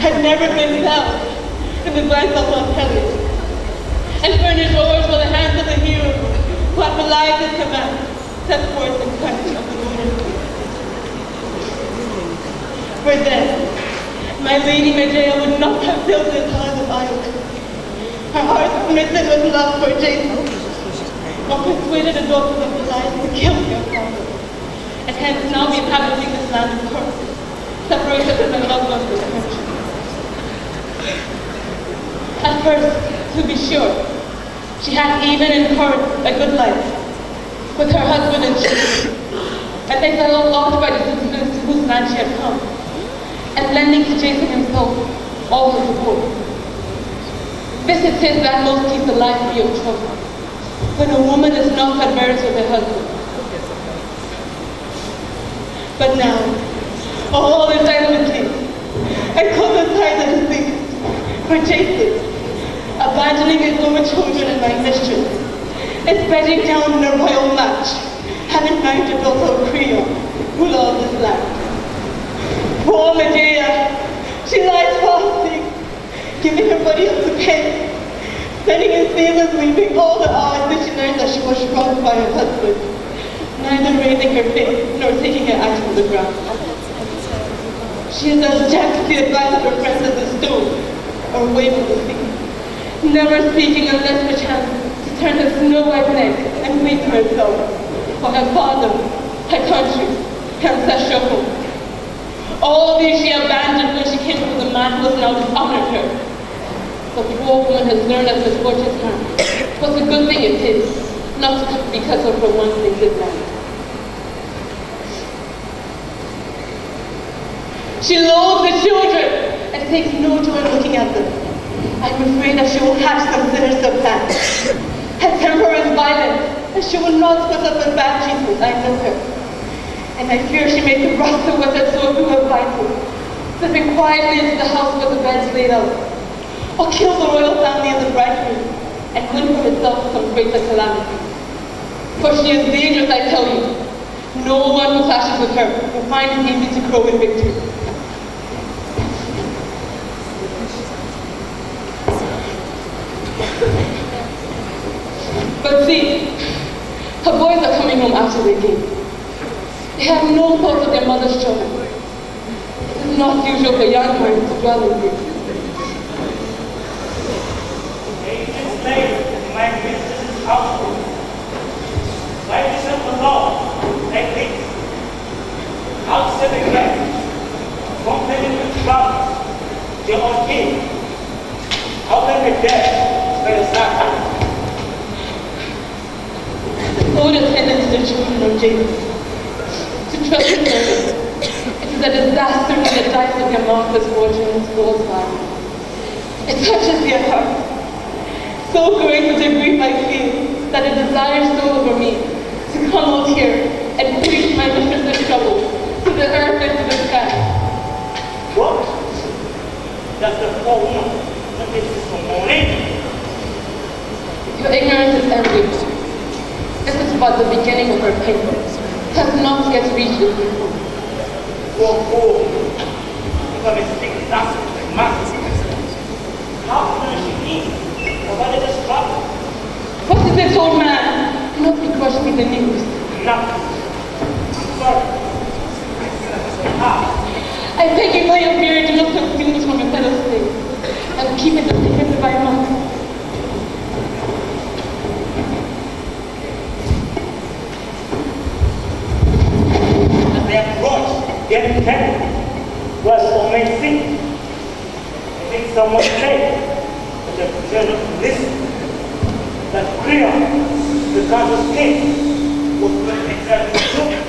had never been found in the glance of Montpellier, and furnished orders for the hands of the hero who had belied his command, set forth in quest of the moon. For then, my lady Medea would not have filled his heart of iron. Her heart smitten with love for Jason, or persuaded the daughters of the lion to kill their father, and hence now be inhabiting this land of corpses, separated from the loved ones of the country. At first, to be sure, she had even incurred a good life with her husband and children, and they fell lost by the citizens to whose land she had come, and lending to Jason himself all his support. This is his that most keeps alive free of trouble, when a woman is not at variance with her husband. But now, all is idle in case, and close aside the deceit, for Jason, abandoning his own children and my mistress, is bedding down in a royal match, having married a daughter of Creole, who loves this land. Poor Medea, she lies fasting, giving her body up to pain, spending in seasons weeping all the hours that she learned that she was wronged by her husband, neither raising her face nor taking her eyes from the ground. She is as deaf to the advice of her friends as a stone, or wave of the sea, never speaking unless perchance to turn her snow-white neck and weep to herself for her father, her country, her ancestral home. All these she abandoned when she came to the man who has now dishonored her. The poor woman has learned at misfortune's hand what a good thing it is, not because of her once native land. She loathes the children and takes no joy in looking at them. I'm afraid that she will have some sinister plan. Her temper is violent, and she will not put up with bad treatment. I know her. And I fear she may thrust the weathered sword through her vitals, slipping quietly into the house where the bed's laid out, or kill the royal family and the bridegroom, and win for herself some greater calamity. For she is dangerous, I tell you. No one who clashes with her will find it easy to crow in victory. But see, her boys are coming home after the game. They have no thought of their mother's children. It is not usual for young boys to dwell in here. Agent slave in my mistress's household. Why this of the law, like this? Outside the gate, complaining with brothers, they all came. How can they dare by the sacrifice? Lord attended to the children of Jason. To trust in them, it is a disaster when the dice of their marvelous fortunes goes by. It touches their heart. So great is the grief I feel that a desire stole over me to come out here and preach my mistress's trouble to the earth and to the sky. What? That's the poor woman that is from morning. Your ignorance is everywhere. This is but the beginning of her pain. It has not yet reached the people. Poor fool. If I may speak thus with my mouth. How can she be? Nobody just trouble. What is this, old man? Do not begrudge me the news. Nothing. I'm sorry. I beg you by your spirit, do not conceal this from your fellow slaves. I will keep it the secret if I must. They approach, getting heavy. Well, amazing. I think someone said that the children listen. That Creole, the country's king, was going to exile the truth.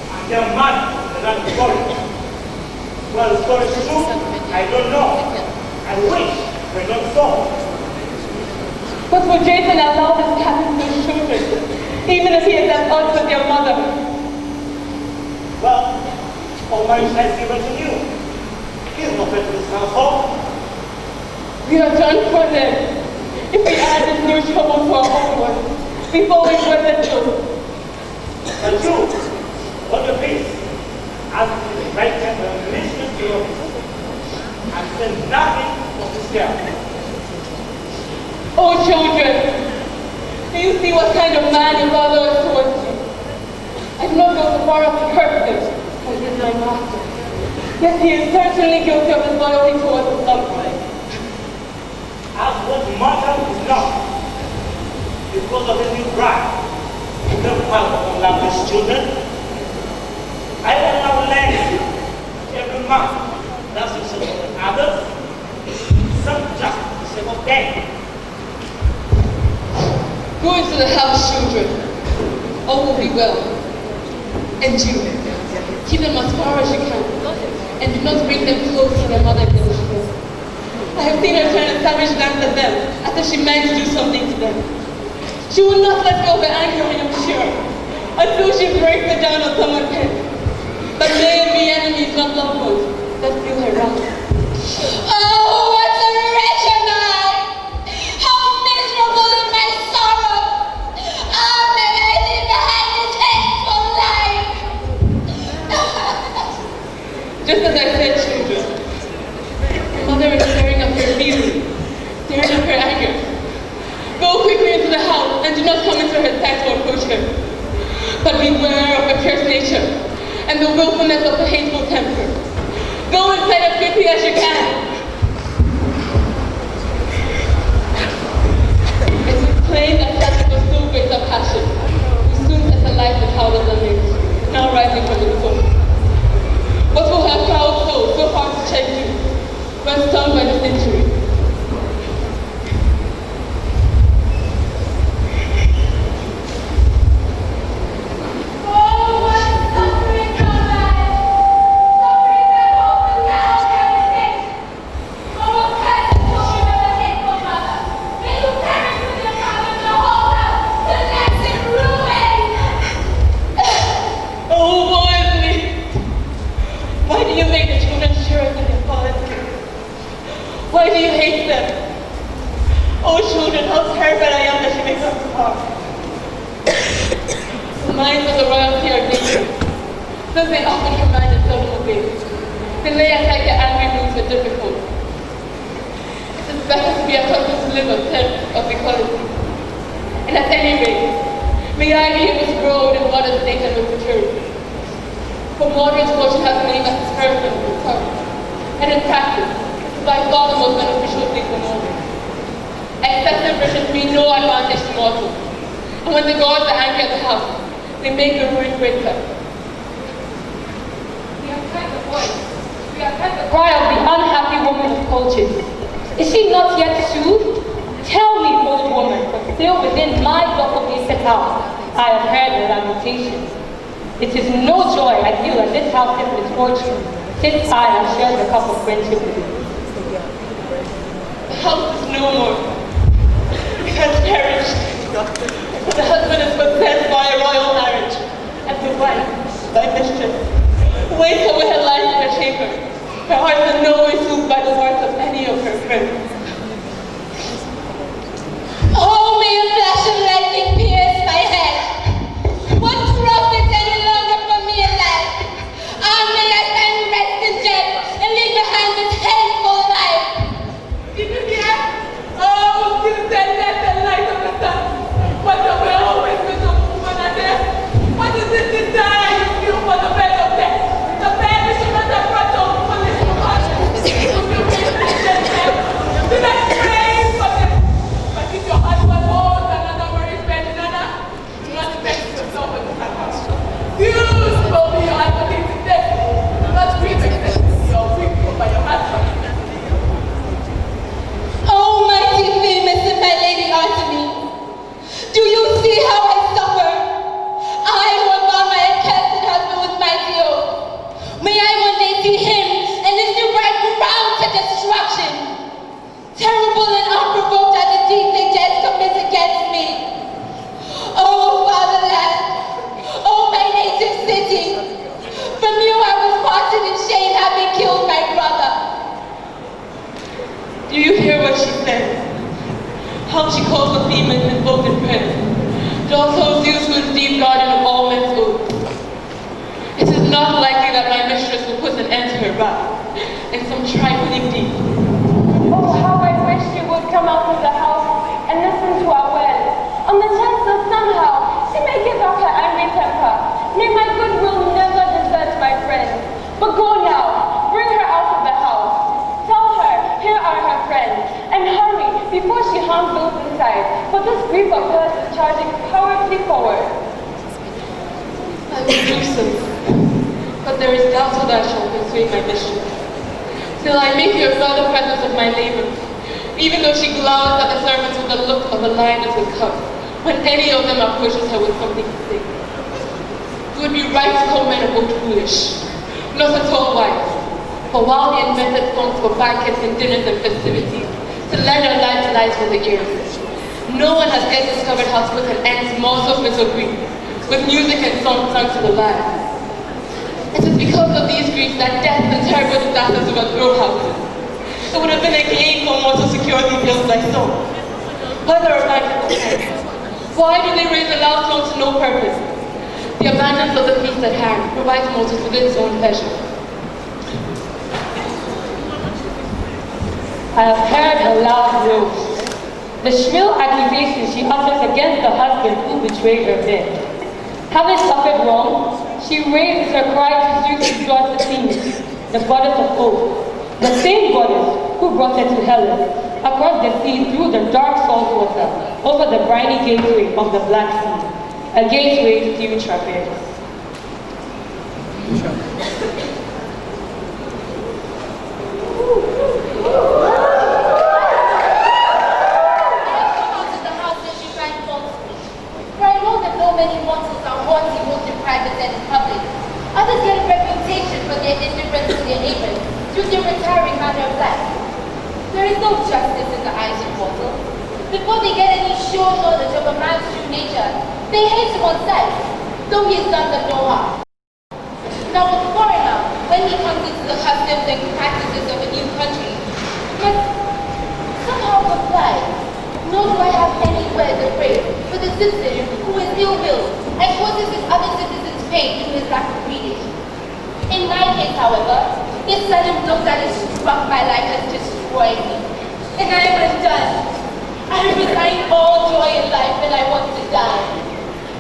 And their man, the land of glory. Well, the story is true. I don't know. I wish we're not so. But for Jason allowed his captain to children, even if he is at odds with their mother. Well, all my has given to you. He is not fit to this household. We are done for them. If we add this new trouble to our own one, before we put it through. But you, hold your peace. Ask the right time to listen to you. I said nothing of this girl. Oh, children, do you see what kind of man your father is towards you? I do not go so far as to curse him, but he is my master. Yes, he is certainly guilty of his loyalty towards his upright. As what mother is not, because of the new bride, you don't have to love these children. I will now learn every month that's the sake of others, some just the sake of them. Go into the house, children. All will be well. And you, keep them as far as you can, and do not bring them close to their mother in law. I have seen her turn a savage glance at them, as if she meant to do something to them. She will not let go of her anger, I am sure, until she breaks it down on someone's head. But may it be enemies, not loved ones, that feel her wrath. Oh, what a wretch am I! How miserable in my sorrow! Oh, may I leave behind this hateful life! Just as I said, children, your mother is stirring up her fury, stirring up her anger. Go quickly into the house and do not come into her sight or approach her. But beware of her cursed nature and the willfulness of the hateful temper. Go inside as quickly as you can. It is plain that such was so great a passion, who soon set alight the powers of it, now rising from the soul. What will her proud soul so hard to check you, when stung by this injury? Why do you hate them? Oh, children, how terrified I am that she makes us apart. The minds of the royalty are dangerous, thus they often command and seldom obey. They lay aside their angry moods with difficulty. It is better to be accustomed to live on terms of equality. And at any rate, may I be able to grow in modern state and with security. For moderate fortune has made us first and recovered, and in practice, by far the most beneficial thing for mortals. Excessive riches mean no advantage to mortals. And when the gods are angry at the house, they make the ruin greater. We have heard the voice. We have heard the cry of the unhappy woman of culture. Is she not yet soothed? Tell me, old woman, but still within my buckle set out, I have heard her lamentations. It is no joy I feel at this house of misfortune, since I have shared the cup of friendship with you. The house is no more. It has perished. The husband is possessed by a royal marriage, and the wife, by mistress, waits over her life in her chamber. Her heart is in no way soothed by the words of any of her friends. Oh, may a flash of lightning pierce my head! What profit any longer for me in life? Ah, may I stand rested dead and leave behind this hateful life! Did you hear? Oh, still said let the light of the sun. What the well always been of woman and death? What is this desire you feel for the bed of death? The bed we should not have brought on foolish compassion. group of persons charging powerfully forward. I will do so, but there is doubt that I shall persuade my mistress, till I may hear further presence of my labor, even though she glowers at the servants with the look of a lioness with cubs, when any of them approaches her with something to say. It would be right to call men of old foolish, not at all wise, for while they invented songs for banquets and dinners and festivities, to lend their life to light for the ears, no one has yet discovered how to put an end to mortal misery with music and song sung to the land. It is because of these griefs that death and terrible disasters overthrow houses. It would have been a gain for mortal to secure these hills like so. Whether or not why do they raise a loud song to no purpose? The abundance of the feast at hand provides mortals with its own pleasure. I have heard her loud roars, the shrill accusations she utters against the husband who betrayed her bed. Having suffered wrong, she raises her cry to Zeus' daughter Themis, the goddess of hope, the same goddess who brought her to Hellas, across the sea through the dark salt water, over the briny gateway of the Black Sea, a gateway few traverse. Others get a reputation for their indifference to their neighbors through their retiring manner of life. There is no justice in the eyes of mortals. Before they get any sure knowledge of a man's true nature, they hate him on sight, though he has done them no harm. Now a foreigner, when he comes into the customs and practices of a new country, must somehow comply. Nor do I have any words of praise for the citizen who is ill-willed and causes his other citizens pain through his lack of breeding. In my case, however, this sudden blow that has struck my life has destroyed me, and I am undone. I resign all joy in life and I want to die.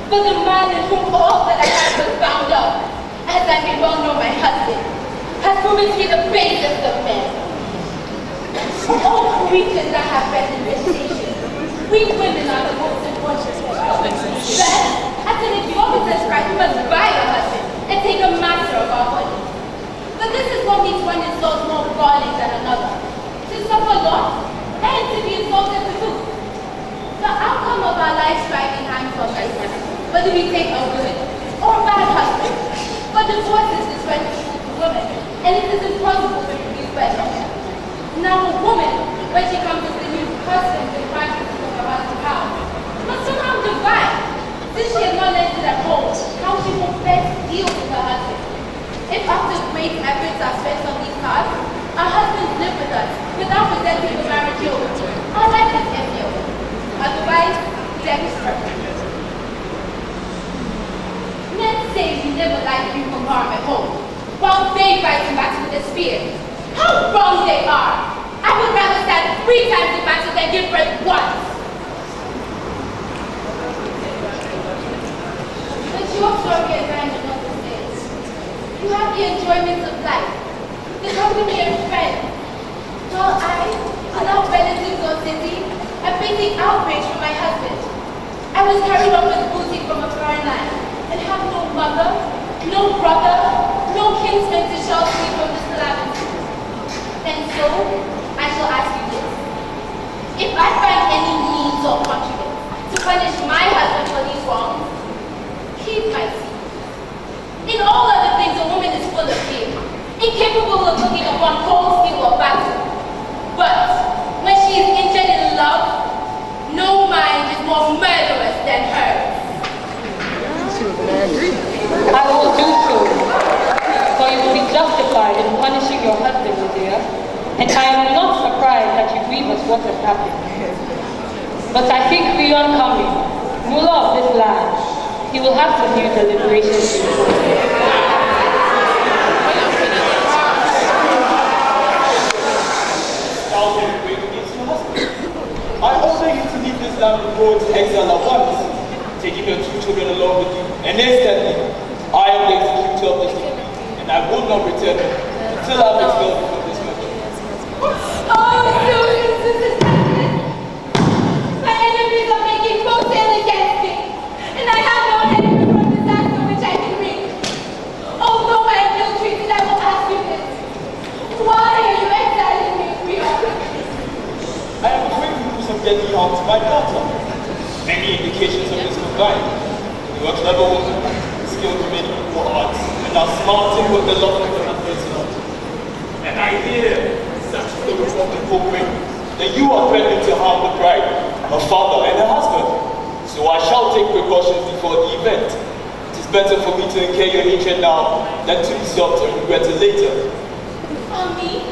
For the man in whom all that I have was bound up, as I may well know my husband, has proven to be the basest of men. All creatures that have been in this station, we women are the most unfortunate. Then, as an exorbitant price, we must buy a husband and take a master of our bodies. But this is what makes one insult more galling than another. To suffer loss and to be insulted to boot. The outcome of our life striving hands on us, whether we take a good or a bad husband. But divorce is dispensable to women, and it is impossible to refuse better. Now a woman, when she comes into the new customs and practices of her husband's house, must somehow divide, since she has not learned it at home, how she will best deal with her husband. If after great efforts are spent on these tasks, our husbands live with us without presenting the marriage yoke, our life is enviable. Otherwise, death is perfect. Men say we never like you from harm at home, while they fight in battle with a spear. How wrong they are! I would rather stand 3 times in battle than give birth once. But your story is random of the stage. You have the enjoyments of life, the company of friends, while I, without relatives or city, am facing outrage from my husband. I was carried off as booty from a foreign land, and have no mother, no brother, no kinsman to shelter me from this calamity. And so, I shall ask you this. If I find any means or contrivance to punish my husband for these wrongs, keep my secret. In all other things, a woman is full of fear, incapable of looking upon cold steel or battle. But when she is injured in love, no mind is more murderous than hers. I will do so, for you will be justified in punishing your husband, Medea, and I am not surprised that you grieve at what has happened. But I think beyond coming, ruler of this land, he will have to view the liberation I order you to leave this land and go into exile at once, taking your 2 children along with you, and instantly, I am the executor of this decree, and I will not return until I have expelled you from this country. Oh, so this is my enemies are making fun harm to my daughter. Many indications of this combined. You are a clever woman, skilled in many arts, and are smart in what the love of the person. And I hear such things from the corporate that you are threatening to harm the bride, her father, and her husband. So I shall take precautions before the event. It is better for me to incur your hatred now than to resort and regret it later. Me,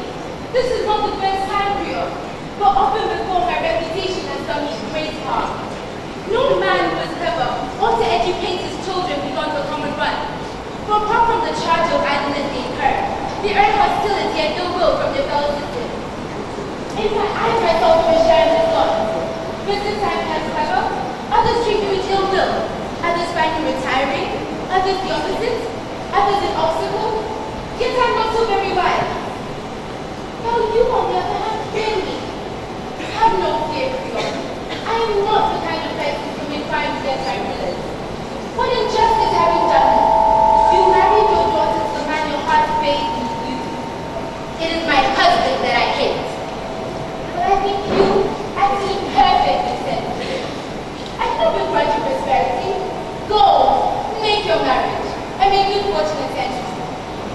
this is not the first time, Rio, but often before my reputation has done me great harm. No man who is clever ought to educate his children beyond the common run. For apart from the charge of idleness they incur, they earn hostility and ill will from their fellow citizens. In fact, I myself am a share in this lot. But since I am clever, others treat me with ill will. Others find me retiring, others the opposite, others an obstacle. Yet I am not so very wise. Now you, on the other hand, fear me. Have no fear, Creole. I am not the kind of person who may find against my rulers. What injustice have you done? You married your daughter to the man your heart bathed in beauty. It is my husband that I hate. But I think you acted in perfect sense. I don't begrudge your prosperity. Go, make your marriage, and make good fortune attention.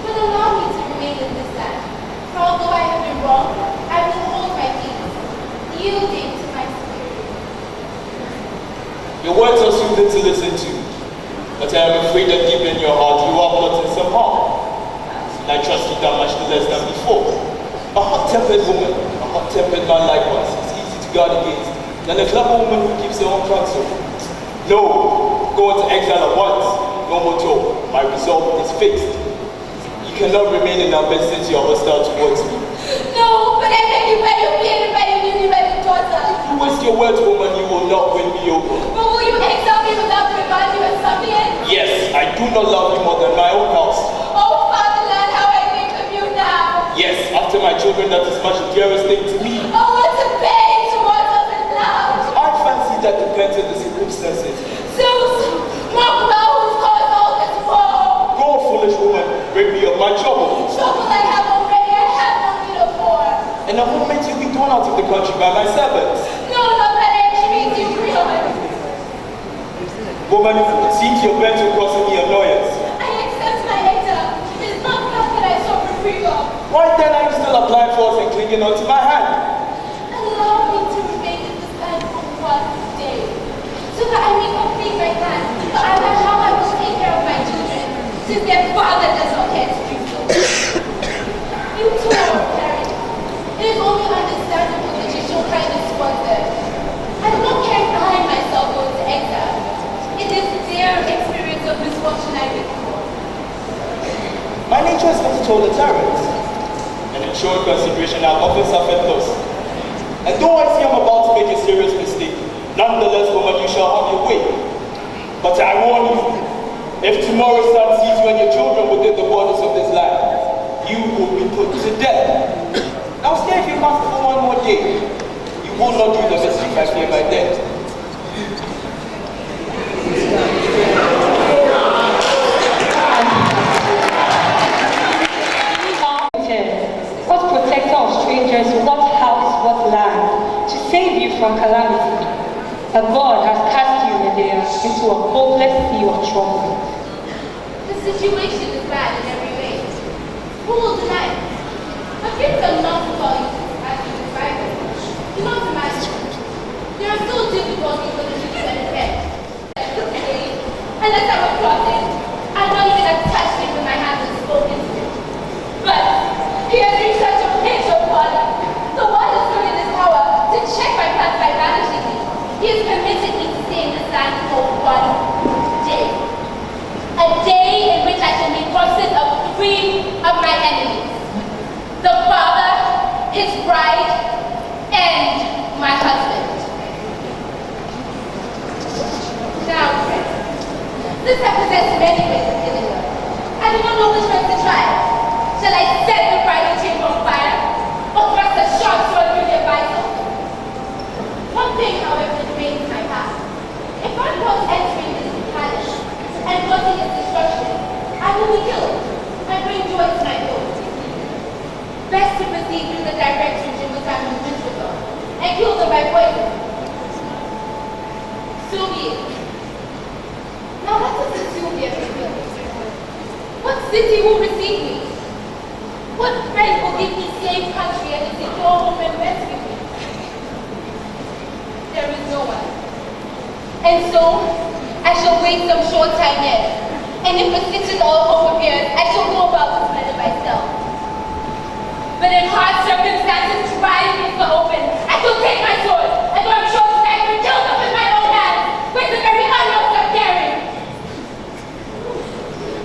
But allow me to remain in this land. For although I have been wrong, I will hold my peace, yielding to my spirit. Your words are soothing to listen to, but I am afraid that deep in your heart you are plotting some harm. And I trust you that much less than before. A hot-tempered woman, a hot-tempered man likewise, is easy to guard against than a clever woman who keeps her own counsel. No, go into exile at once. No more talk. My resolve is fixed. You cannot remain in our midst since you are hostile towards me. No, but I beg you by your beard and by your newly wedded daughter. You waste your words, woman, you will not win me over. But will you exile me without regard to a suppliant? Yes, I do not love you more than my own house. Oh, fatherland, how I think of you now. Yes, after my children, that is much the dearest thing to me. Oh, what a pain towards us in love. I fancy that depends on the circumstances. Zeus, mock thou who's caused all this woe. Go, foolish woman, break me of my trouble. Trouble I have already, I have no need of more. In a moment you'll be thrown out of the country by my servants. No, not that I entreat you, Creole. Woman, it seems you're bent on causing me annoyance. I accept my exile. It is not that I suffer freedom. Why then are you still applying force and clinging onto my hand? Allow me to remain in this land for one day, so that I may complete my plan. For I know how I will take care of my children, since their father does not care to do so. You too are parents. It is only understandable that you show kindness towards them. I do not care if I myself go into exile. It is their experience of misfortune I look for. My nature is not to hold a tyrant, and in short consideration I've often suffered loss. And though I see I'm about to make a serious mistake, nonetheless, woman, you shall have your way. But I warn you, if tomorrow's sun sees you and your children within the borders of this land, you will be put to death. Now stay if you must for one more day. You will not do the mischief I fear by death. What protector of strangers, what house, what land, to save you from calamity. But God has cast you, Medea, into a hopeless sea of trouble. The situation is bad in every way. Who will deny it? The things are not for you as you describe them. Do not imagine. There are still difficulties with the future and event. Unless I were plotting, I'd not even have touched him with my hands and spoken to him. But he has reached such a pitch of water. The water stood in his power to check my plans by banishing me. He has permitted me to stay in this land for one day. A day in which I shall be processed of 3 of my enemies. The father, his bride, and my husband. Now, friends, since I possess many ways of killing them, I do not know which one to try. Shall I set the bridal chamber on fire, or thrust a sharp sword through their vitals? One thing, however, remains my path. If I was entering this palace and causing its destruction, I will be killed and bring joy to my home. Best to proceed through the direct route in which I am invincible and kill them by poison. leave me? What friend will give me safe country and a secure home and rescue me? There is no one. And so, I shall wait some short time yet. And if persistent all hope appears, I shall go about this matter myself. But in hard circumstances, driving into the open, I shall take my sword, and though I'm sure that I can kill them with my own hands, with the very unknowns I'm carrying.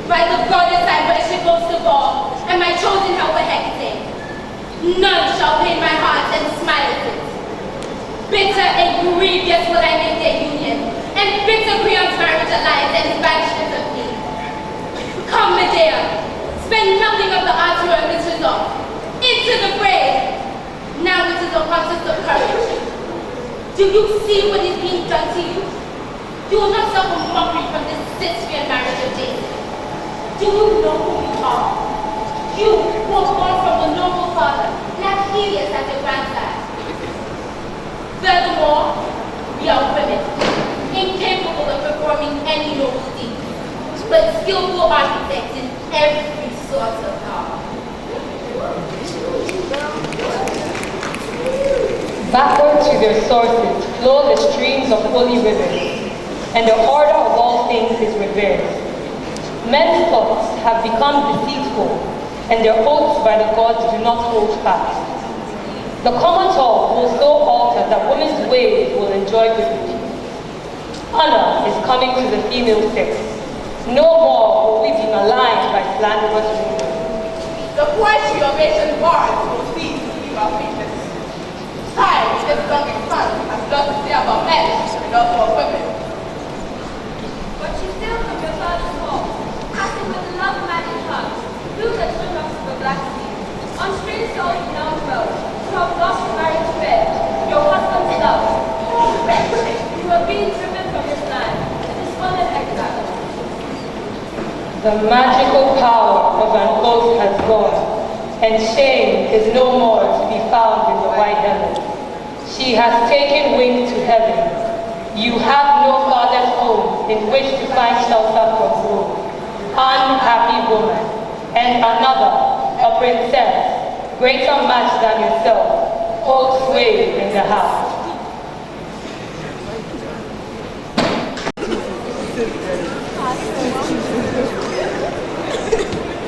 By the goddess I worship most of all, and my chosen helper Hecate, none shall pain my heart and smile at it. Bitter and grievous will I make their union, and bitter Creon's marriage alliance and his banishment of me. Come, Medea, spend nothing of the arts you are mistress of. Into the fray! Now it is a contest of courage. Do you see what is being done to you? You will not suffer mockery from this Sistrian marriage of Jason. Do you know who you are? You who are born from a noble father, not hideous as your grandsire. Furthermore, we are women, incapable of performing any noble deed, but skillful architects in every sort of art. Backward to their sources flow the streams of holy rivers, and the order of all things is reversed. Men's thoughts have become deceitful, and their oaths by the gods do not hold fast. The common talk will so alter that women's ways will enjoy liberty. Honor is coming to the female sex. No more will we be maligned by slanderous rumors. The poetry of ancient bards will cease to be our weakness. Time, this long expanse, has lots to say about men and also of women. But she still from your father's home, acting with a love magic heart, through the children of the Black Sea. On strange souls you now dwell, you have lost your marriage bed, your husband's love. You are being driven from this land, a despondent exile. The magical power of an oath has gone, and shame is no more to be found in the white heaven. She has taken wing to heaven. You have no father's home in which to find shelter from woe. Unhappy woman, and another, a princess, greater match than yourself, holds sway in the house.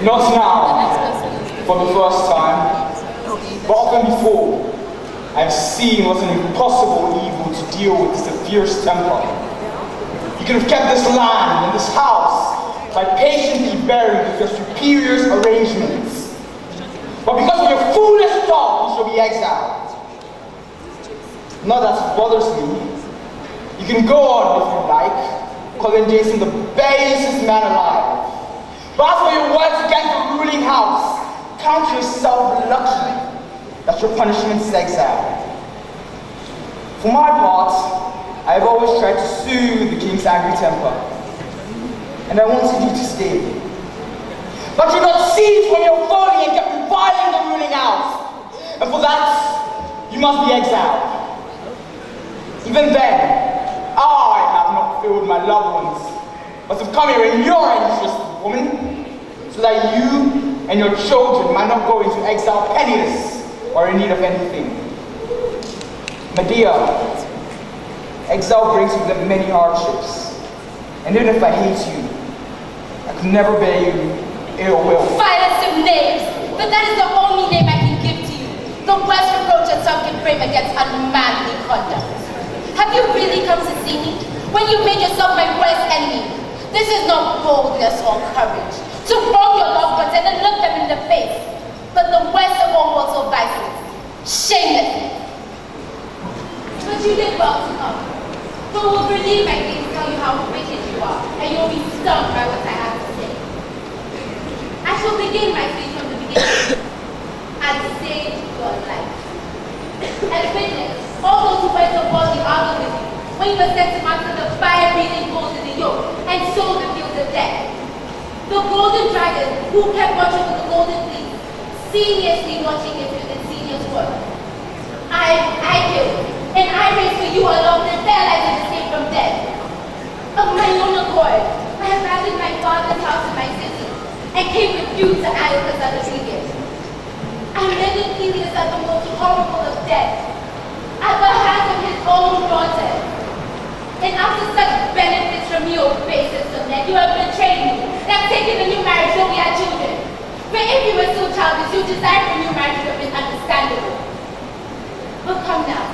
Not now, for the first time, but often before, I've seen what an impossible evil to deal with is a fierce temper. You could have kept this land and this house by patiently bearing with your superior's arrangements. But because of your foolish thought, you shall be exiled. Not that it bothers me. You can go on if you like, calling Jason the basest man alive. But as for your words against the ruling house, count yourself lucky that your punishment is exile. For my part, I have always tried to soothe the king's angry temper, and I wanted you to stay. But you not cease from your folly and kept reviling the ruling house, and for that, you must be exiled. Even then, I have not failed my loved ones, but have come here in your interest, woman, so that you and your children might not go into exile penniless or in need of anything. Medea, exile brings with it many hardships, and even if I hate you, I could never bear you ill will. Vilest of names, but that is the only name I can give to you. The worst reproach that some can frame against unmanly conduct. Have you really come to see me when you made yourself my worst enemy? This is not boldness or courage, to wrong your loved ones and then look them in the face, but the worst of all mortal vices, shamelessness. But you did well to come, for it will relieve my things tell you how wicked you are, and you will be stung by what I have to say. I shall begin my speech from the beginning, and save your life. As witness, all those who went to war the army with you, when you were sent to master the fire-breathing bulls in the yoke, and sow the fields of death. The golden dragon, who kept watch over the golden fleece, seriously watching it with its senior's work. I killed, and I raised for you alone the fair life and escape from death. Of my own accord, I abandoned my father's house and my city, and came with you to Iolcus at the Pelias. And many Pelias are the most horrible of deaths, at the hands of his own daughters. And after such benefits from your base system that you have betrayed me, and have taken a new marriage when we had children. For if you were so childish, your desire for new marriage would have been understandable. But come now,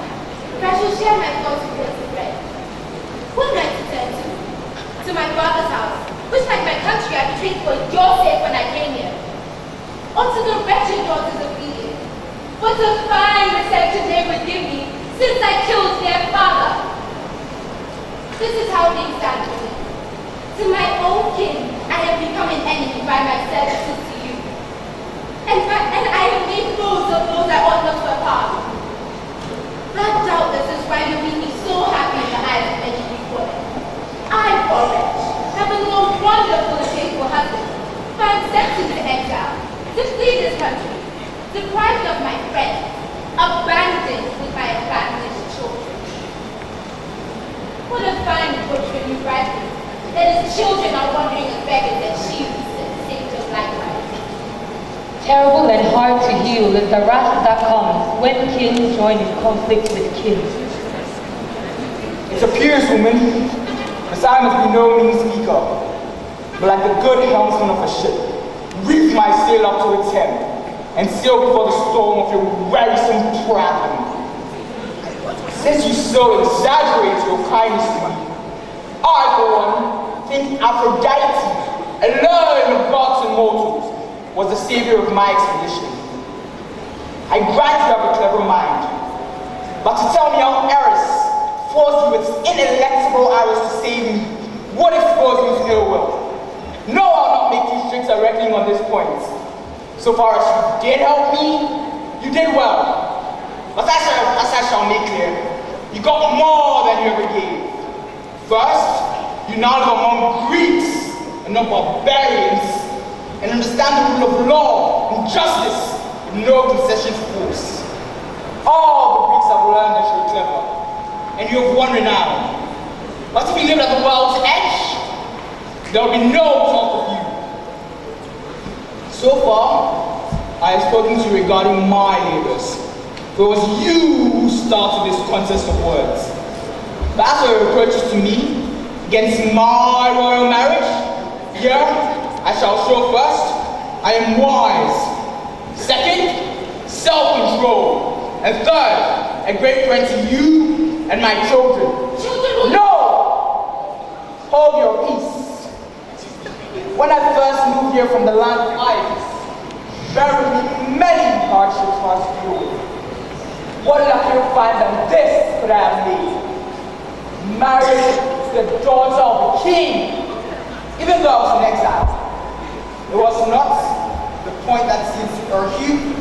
for I shall share my thoughts with you as a friend. What am I to turn to? To my father's house, which like my country I betrayed for your sake when I came here. Or to the wretched daughters of Eden. What a fine reception they would give me since I killed their father. This is how things stand with me. To my own kin, I have become an enemy by my services to you. And I have made fools of those I ought not to have harmed. That doubtless is why you make me so happy in the eyes of many people. I, poor wretch, have been a wonderful and faithful husband, but I'm sent into exile, to flee this country, deprived of my friends, abandoned with my abandoned children. What a fine approach when you write me, that his children are wandering as beggars and sheep and saviors likewise. Terrible and hard to heal is the wrath that comes when kings join in conflict with kings. It appears, woman, Messiah must be no mean speaker, but like the good helmsman of a ship, reef my sail up to its hem, and sail before the storm of your wearisome traveling. Since you so exaggerate your kindness to me, I, for one, think Aphrodite, alone of gods and mortals, was the savior of my expedition. I grant you have a clever mind, but to tell me how Eris forced you with ineluctable arrows to save me would expose you to ill will. No, I'll not make you strict a reckoning on this point. So far as you did help me, you did well. But as I shall make clear, you got more than you ever gave. First, you now live among Greeks and not barbarians, and understand the rule of law and justice with no concession to force. All the Greeks have learned that you're clever, and you have won renown. But if you lived at the world's edge, there will be no talk of you. So far, I have spoken to you regarding my labors. For it was you who started this contest of words. But as for your reproaches to me against my royal marriage, here I shall show first, I am wise. Second, self-control. And third, a great friend to you and my children. No! Hold your peace. When I first moved here from the land of Iolcus, there were many hardships for us to deal with. What luckier find than this could I have made? Married to the daughter of a king, even though I was in exile. It was not the point that seems to irk you.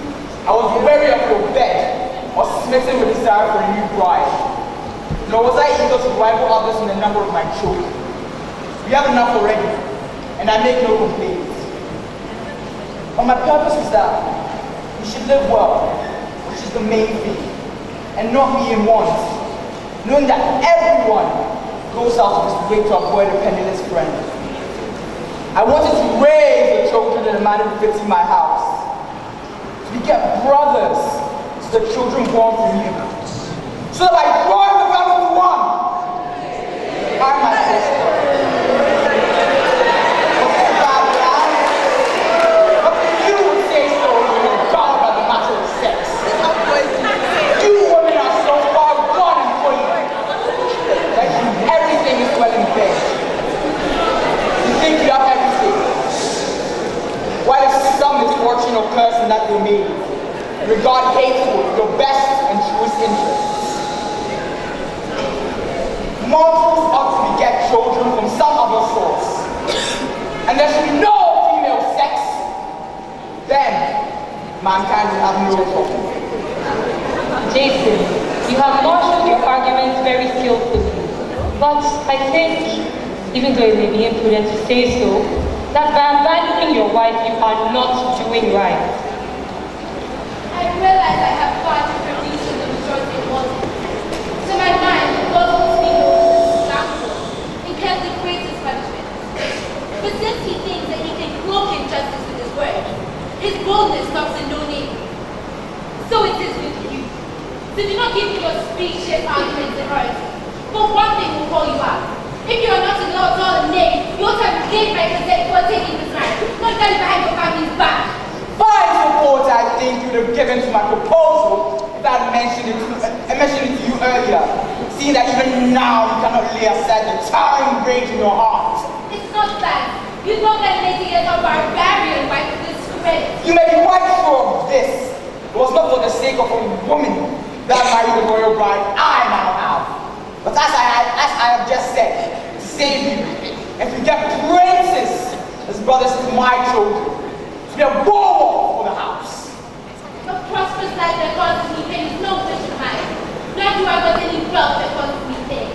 I was weary of your bed, or smitten with desire for a new bride. Nor was I eager to rival others in the number of my children. We have enough already, and I make no complaints. But my purpose is that we should live well, which is the main thing, and not be in want, knowing that everyone goes out of his way to avoid a penniless friend. I wanted to raise the children in a manner befitting my house, to beget brothers to the children born from you, so that by drawing the family to one, I might prosper. Misfortune or curse in that domain. Regard hateful your best and truest interests. Mortals ought to beget children from some other source, and there should be no female sex. Then mankind will have no trouble. Jason, you have marshaled your arguments very skillfully, but I think, even though it may be imprudent to say so, that by abandoning your wife, you are not doing right. I realize I have far different views from the majority of Muslims. To my mind, the gospel speaker was example and cares the greatest punishment. But since he thinks that he can cloak injustice So do not give me your speeches, arguments, and words. For one thing will call you out. If you are not a lord or a knave, you ought to have gained my consent for taking this man, not standing behind your family's back. Fine support I think you'd have given to my proposal if I had mentioned it to you earlier, seeing that even now you cannot lay aside the towering rage in your heart. It's not that. You know that Medea is a barbarian by discredit. You may be quite sure of this. It was not for the sake of a woman that I married the royal bride I now have. But as I have just said, to save you, if you get princes as brothers to my children, to be a bulwark for the house. A prosperous life that causes me pain is no wish of mine. Nor do I want any wealth that causes me pain.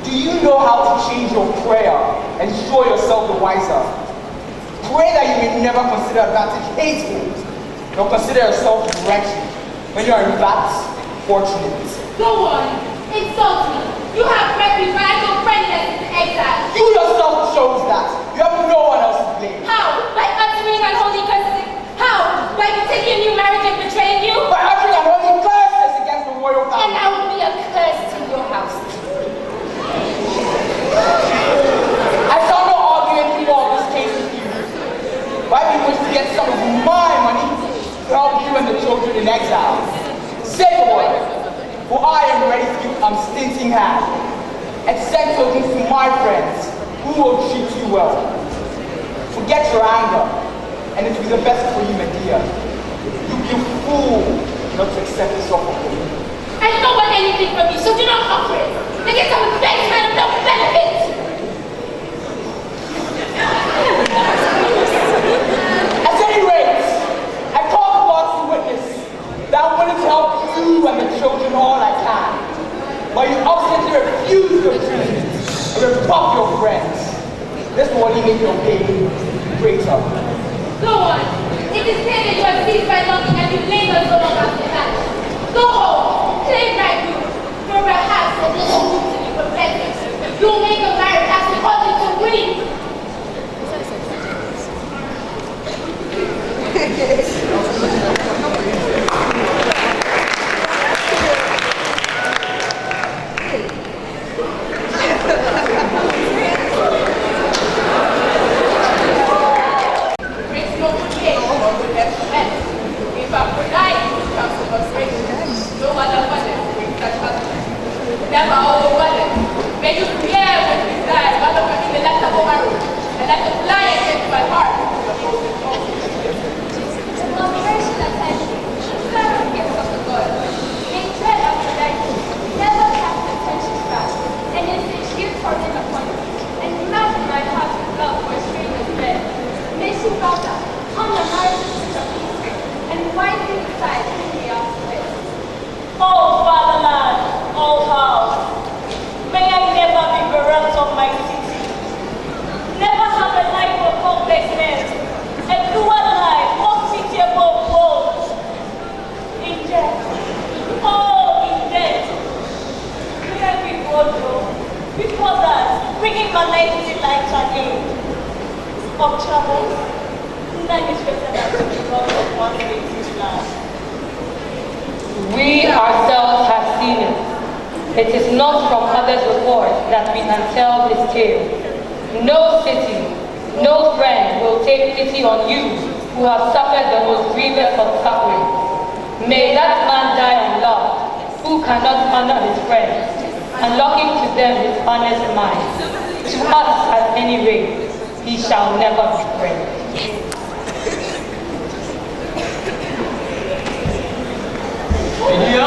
Do you know how to change your prayer and show yourself the wiser? Pray that you may never consider advantage hateful, nor consider yourself wretched, when you are in fact fortunate. Go on. Insult me. You have bred me by your friendless into exile. You yourself chose that. You have no one else to blame. How? By uttering unholy curses? How? By taking a new marriage and betraying you? By uttering unholy curses against the royal family. And I will be a curse to your house. I shall not argue any more of this case with you. But if you wish to get some of my money to help you and the children in exile, say the word. For I am ready to give unstinting hand and send tokens to my friends who will treat you well. Forget your anger, and it will be the best for you, Medea. You'll be a fool not to accept this offer from me. I don't want anything from you, so do not offer it. They get some best man of no benefit. At any rate, I call the Lord to witness that I'm willing to help you and the children all I can. But you obstinately refuse your treatment and rebuff your friends. This will only make your pain greater. Go on. It is clear that you have ceased my longing and you labor so long after that. Go home. Claim my room. For perhaps a little room to be protected. You'll make a marriage after causing to weep. May you fear with desire, but of in the left of arrow, and let the fly against my heart. The moderation of enemy, clever gifts of the God, in dread of the righteous, never cast attention back, and is the shield for them upon me, and gladden my heart with love for a stranger's bed. May she rather on the marriages with a peace, and wisely decide whom they are to wed. Oh, fatherland, oh house, may I never be bereft of my city. Never have a life of hopelessness, a cruel life, more pitiable woes. In death, oh, in death, may I be wardrobe, before that, bringing my legacy life to an end. Of travels, none is better than to be God of one native land. We ourselves have seen it. It is not from others' report that we can tell this tale. No city, no friend will take pity on you who have suffered the most grievous of suffering. May that man die unloved who cannot honor his friends, unlocking to them his honest mind. To us, at any rate, he shall never be friend. Medea?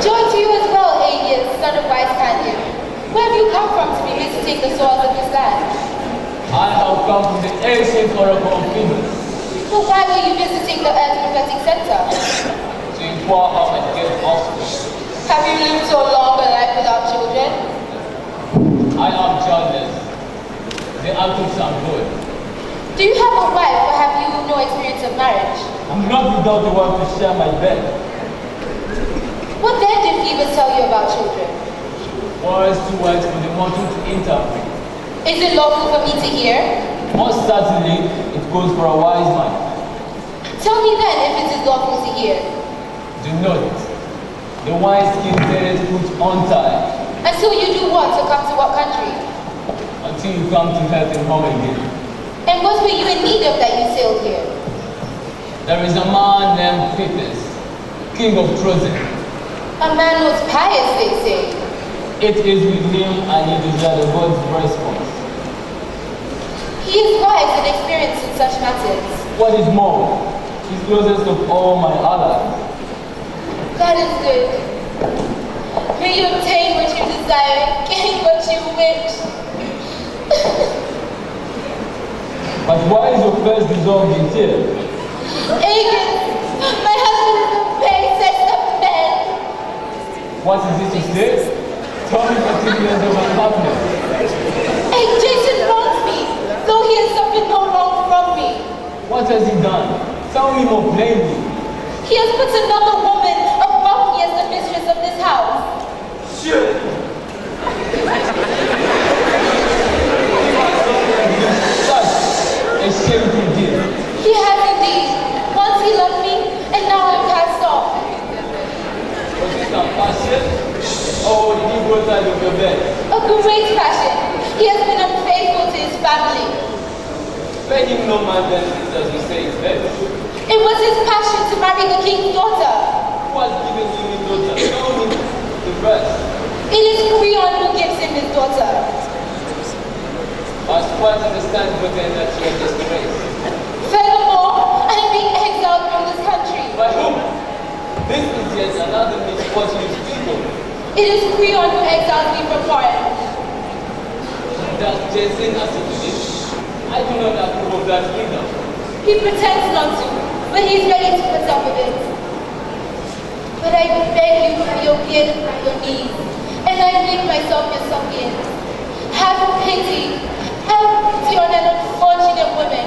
Joy to you as well, Aeneas, son of wise Candian. Where have you come from to be visiting the soils of this land? I have come from the ancient oracle of Phoebus But why were you visiting the Earth Prophetic Center? to inquire how I get offspring. Have you lived so long a life without children? I am childless. The outcomes are good. Do you have a wife or have you no experience of not without the one to share my bed. What then did Phoebus tell you about children? War is too wide for the mortal to interpret. Is it lawful for me to hear? Most certainly, it goes for a wise man. Tell me then if it is lawful to hear. Do not. The wine-skinned parents put on tie. Until you do what to come to what country? Until you come to health and home again. And what were you in need of that you sailed here? There is a man named Phoebus, king of Trojan. A man who's pious, they say. It is with him I need to hear the God's response. He is wise and experienced in such matters. What is more, he's closest of all my allies. That is good. May you obtain what you desire, gain what you wish. But why is your face dissolved in tears? Agnes, my husband is the basest of men. What is it you say? Tell me particulars of what happened. Hey, Jason wrongs me, though he has suffered no wrong from me. What has he done? Tell me more plainly. He has put another woman above me as the mistress of this house. Shit! Such a shameful deed. He has indeed. Once he loved me, and now I'm cast off. Was this a passion? Or did he go out of your bed? A great passion. He has been unfaithful to his family. Pay him no man then, as you say, is best. It was his passion to marry the king's daughter. Who has given you his daughter? Tell me the rest. It is Creon who gives him his daughter. Must quite understand better that you are disgraced. Furthermore, I am being exiled from this country. By whom? This is yet another misfortune you speak of. It is Creon who exiles me from Corinth. Does Jason assist this? I do not approve of that either. He pretends not to, but he is ready to put up with it. But I beg you to be obedient on your knees, and I make myself your suppliant. Have pity on an unfortunate woman,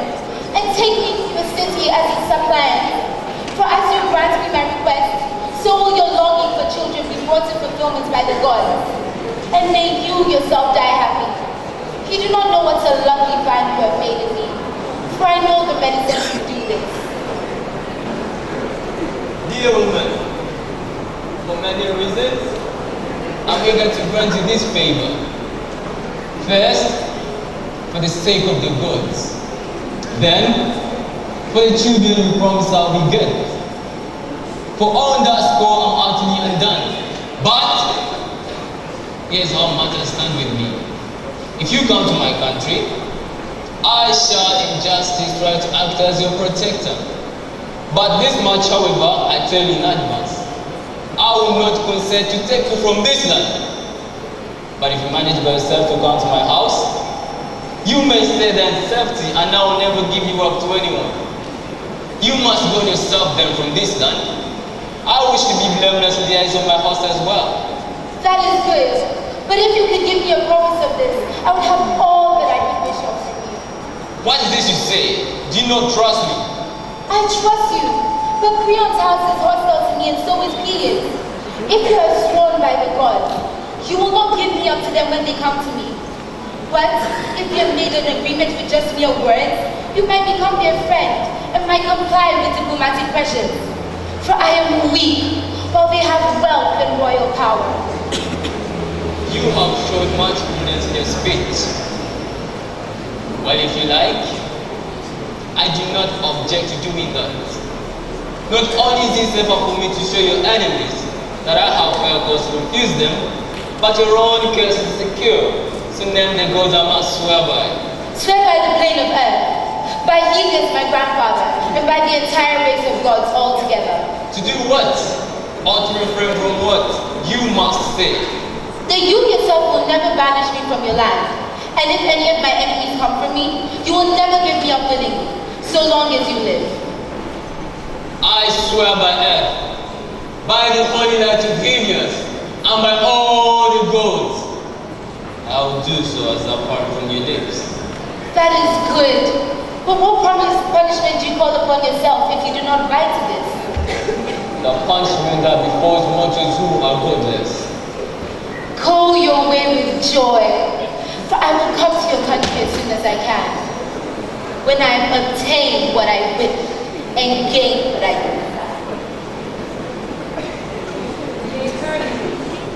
and take me to your city as a suppliant. For as you grant me my request, so will your longing for children be brought to fulfillment by the gods. And may you yourself die happy. You do not know what a lucky find you have made in me, for I know the medicine to do this. Dear woman, for many reasons, I'm eager to grant you this favor. First, for the sake of the gods. Then, for the children you promise I'll beget. For all that score, I'm utterly undone. But, here's how matters stand with me. If you come to my country, I shall in justice try to act as your protector. But this much, however, I tell you in advance. I will not consent to take you from this land. But if you manage by yourself to come to my house, you may stay there in safety and I will never give you up to anyone. You must go yourself then from this land. I wish to be blameless in the eyes of my host as well. That is good. But if you could give me a promise of this, I would have all that I could wish of from you. What is this you say? Do you not trust me? I trust you, but Creon's house is hostile to me and so is Peleus. If you are sworn by the gods, you will not give me up to them when they come to me. But if you have made an agreement with just mere words, you might become their friend and might comply with diplomatic pressures. For I am weak, while they have wealth and royal power. You have showed much prudence in your speech. Well, if you like, I do not object to doing that. Not only is it safer for me to show your enemies that I have fair cause to refuse them, but your own case is secure. So name the gods I must swear by. Swear by the plane of earth, by Helios my grandfather, and by the entire race of gods all together. To do what? Or to refrain from what? You must say. That you yourself will never banish me from your land. And if any of my enemies come for me, you will never give me up willingly, so long as you live. I swear by earth, by the holy light of Helios, and by all the gods, I will do so as apart from your lips. That is good. But what punishment do you call upon upon yourself if you do not write this. The punishment that befalls mortals who are godless. Go your way with joy, for I will come to your country as soon as I can, when I have obtained what I wish and gained what I desire.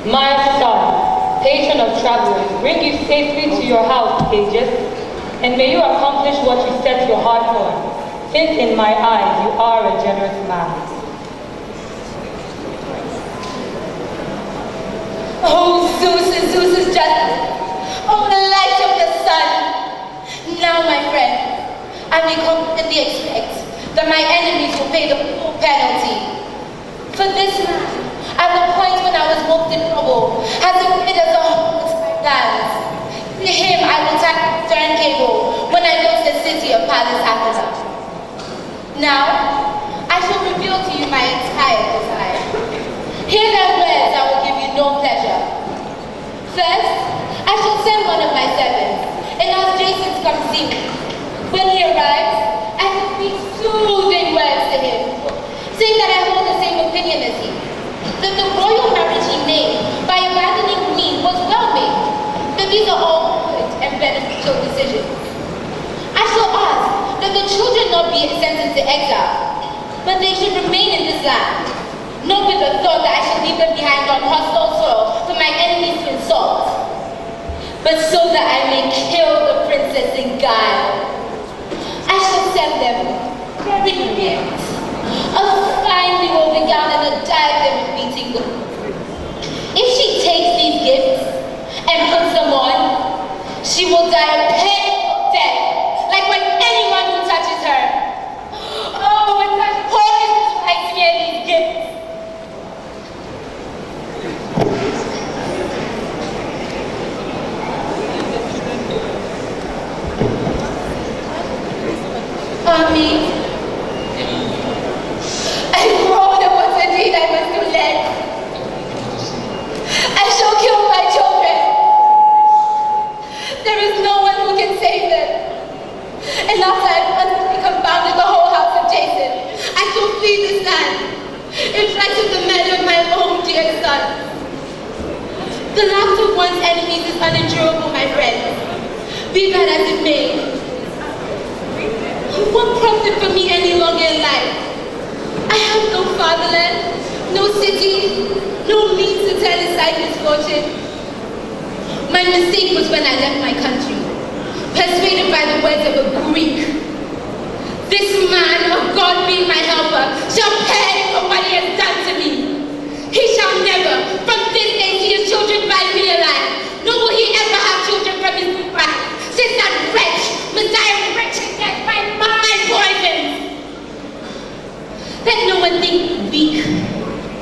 My son, patient of travelers, bring you safely to your house, Aegis, and may you accomplish what you set your heart on, since in my eyes you are a generous man. Oh, Zeus' justice! Oh, the light of the sun! Now, my friend, I may confidently expect that my enemies will pay the full penalty. For this man, at the point when I was most in trouble, has appeared as a hope to my plans. To him I will tie the stern cable when I go to the city of Palace Athena. Now, I shall reveal to you my entire desire. Hear their words, I will give you no pleasure. First, I shall send one of my servants and ask Jason to come see me. When he arrives, I will speak soothing words to him, saying that I hold the same opinion as he, that the royal marriage he made by abandoning me was well made, that these are all good and beneficial decisions. I shall ask that the children not be sentenced to exile, but they should remain in this land, not with the thought that I should leave them behind on hostile soil for my enemies to insult, but so that I may kill the princess in guile. I shall send them very gifts, a finely woven gown and a diadem of beating gold. If she takes these gifts and puts them on, she will die a painful death, like when anyone who touches her. Oh, with such poisonous I smear these gifts. Me, I groan at what a deed I must have led. I shall kill my children. There is no one who can save them. And after I've utterly confounded the whole house of Jason, I shall flee this land in flight of the men of my own dear sons. The last of one's enemies is unendurable, my friends. Be that as it may. What profit for me any longer in life? I have no fatherland, no city, no means to turn aside misfortune. My mistake was when I left my country, persuaded by the words of a Greek. This man, of God being my helper, shall pay for what he has done to me. He shall never, from this day, see his children by me alive, nor will he ever have children from his wife, since that wretch, Medea, wretched death by my poison. Let no one think weak,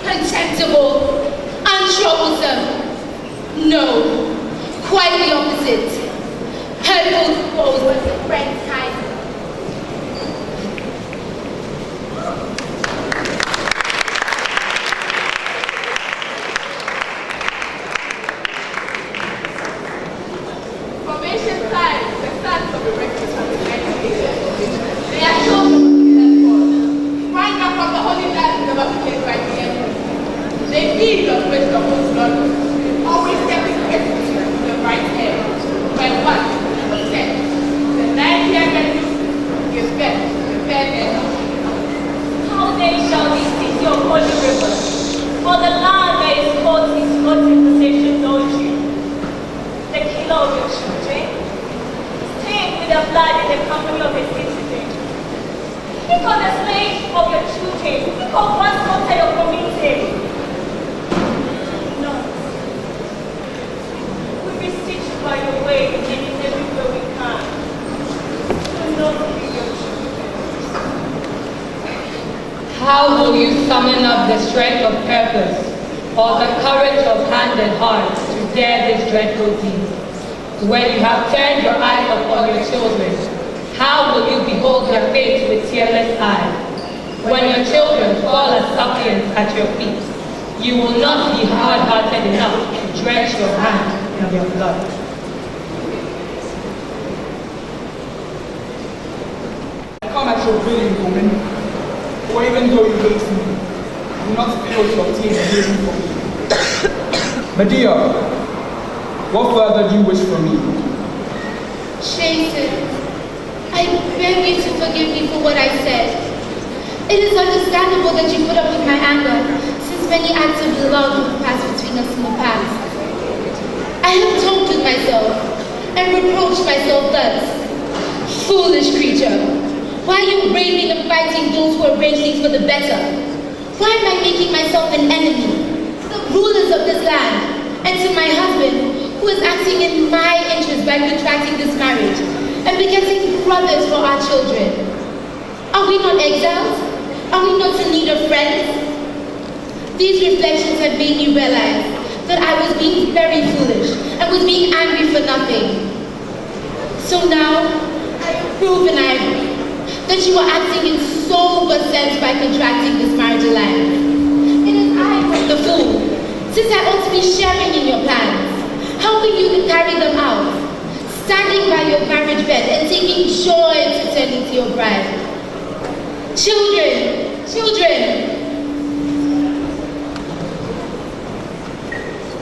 contemptible, untroublesome. No, quite the opposite. Hurtful to foes was a friend's kind. From ancient times, the sons of the reckless have been educated. They are children of the God, sprang up from the holy land never placed by the enemy. They feed on wisdom and knowledge, always stepping carefully to the right hand. When one was said, the 9-year-old gives birth to the fair men. How then shall they seek your holy river, for the land that is called his God's possession knows you? The killer of your children, stained with the blood in the company of a citizen. Think of the slaves of your children, think of one slaughter your community. No. We beseech you by your way and in every way we can. Do not kill your children. How will you summon up the strength of purpose or the courage of hand and heart to dare this dreadful deed? When you have turned your eyes upon your children, how will you behold their fate with tearless eyes? When your children fall as suppliants at your feet, you will not be hard-hearted enough to drench your hand in your blood. come at your bidding, woman. For even though you hate me, you will not fail to obtain healing from me. Medea, what further do you wish from me? Jason, I beg you to forgive me for what I said. It is understandable that you put up with my anger, since many acts of love have passed between us in the past. I have talked with myself and reproached myself thus. Foolish creature, why are you braving and fighting those who arrange things for the better? Why am I making myself an enemy to the rulers of this land and to my husband, who is acting in my interest by contracting this marriage and begetting brothers for our children? Are we not exiles? Are we not in need of friends? These reflections have made me realize that I was being very foolish and was being angry for nothing. So now, I approve and I agree that you are acting in sober sense by contracting this marriage alliance. It is I who am the fool, since I ought to be sharing in your plans. How will you carry them out? Standing by your marriage bed and taking joy to tending to your bride. Children, children,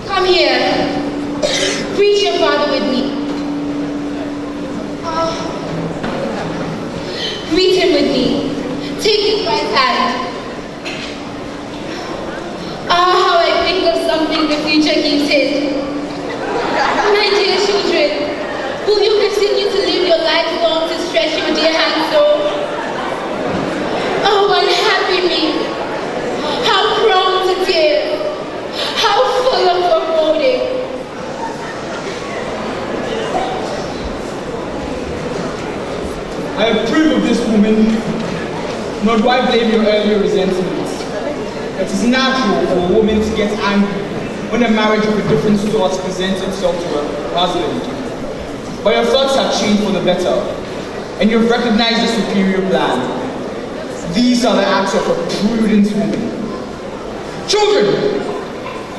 come here. Greet your father with me. Greet him with me. Take his right hand. How I think of something the future keeps it. My dear children, will you continue to live your life long to stretch your dear hand so? Oh, unhappy me. How prone to tears. How full of foreboding. I approve of this woman, nor do I blame your earlier resentments. It is natural for a woman to get angry when a marriage of a different sort presents itself to her husband. But your thoughts have changed for the better, and you've recognized the superior plan. These are the acts of a prudent woman. Children,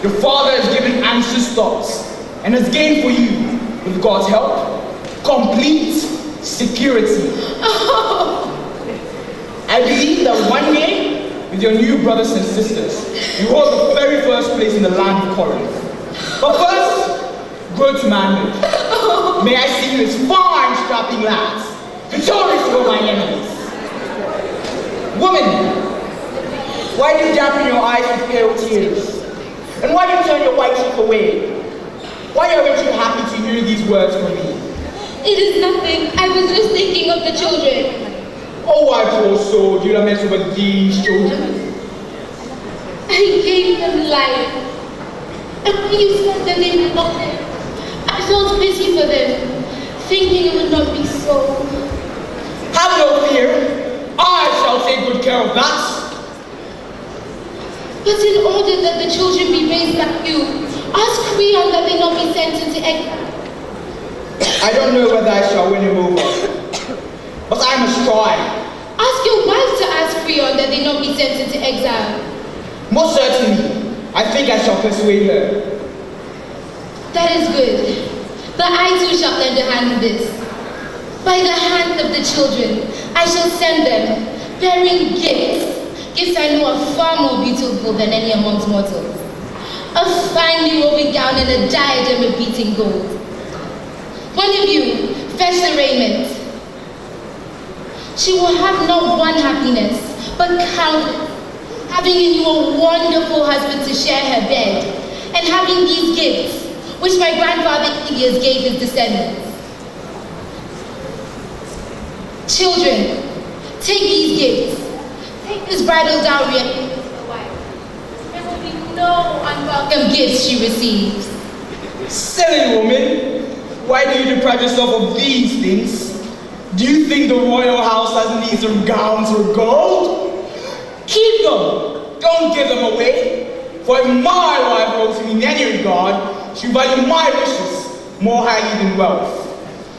your father has given anxious thoughts and has gained for you, with God's help, complete security. I believe that one day, with your new brothers and sisters, you hold the very first place in the land of Corinth. But first, grow to manhood. May I see you as fine, strapping lads, victorious over my enemies. Woman, why do you dampen your eyes with pale tears? And why do you turn your white cheek away? Why aren't you happy to hear these words from me? It is nothing. I was just thinking of the children. Oh, my poor soul, do you not mess with these children? I gave them life. And when you said that they would not live, I felt pity for them, thinking it would not be so. Have no fear. I shall take good care of that. But in order that the children be raised like you, ask Creon that they not be sent into exile. I don't know whether I shall win him over, but I must try. Ask your wife to ask Creon that they not be sent into exile. Most certainly, I think I shall persuade her. That is good. But I too shall lend a hand in this. By the hand of the children, I shall send them, bearing gifts. Gifts I know are far more beautiful than any amongst mortals. A finely woven gown and a diadem of beating gold. One of you, fetch the raiment. She will have not one happiness, but countless, having in you a wonderful husband to share her bed, and having these gifts, which my grandfather Ilias gave his descendants. Children, take these gifts. Take this bridal dowry and give it to the wife. There will be no unwelcome gifts she receives. Silly woman, why do you deprive yourself of these things? Do you think the royal house has needs of gowns or gold? Keep them, don't give them away. For if my wife owes me in any regard, she values my wishes more highly than wealth.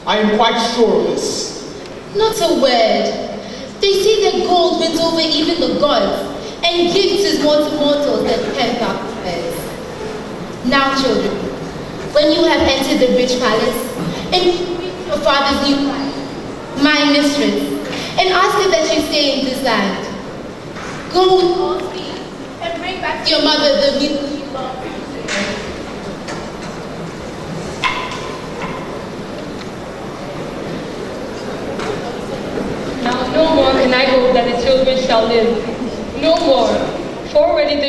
I am quite sure of this. Not a word. They say that gold wins over even the gods, and gifts is more to mortals than 10,000 birds. Now, children, when you have entered the rich palace, and you greet your father's new wife, my mistress, and ask her that you stay in this land. Go with all speed And bring back to your mother the news you love. Now no more can I hope that the children shall live. No more. For already the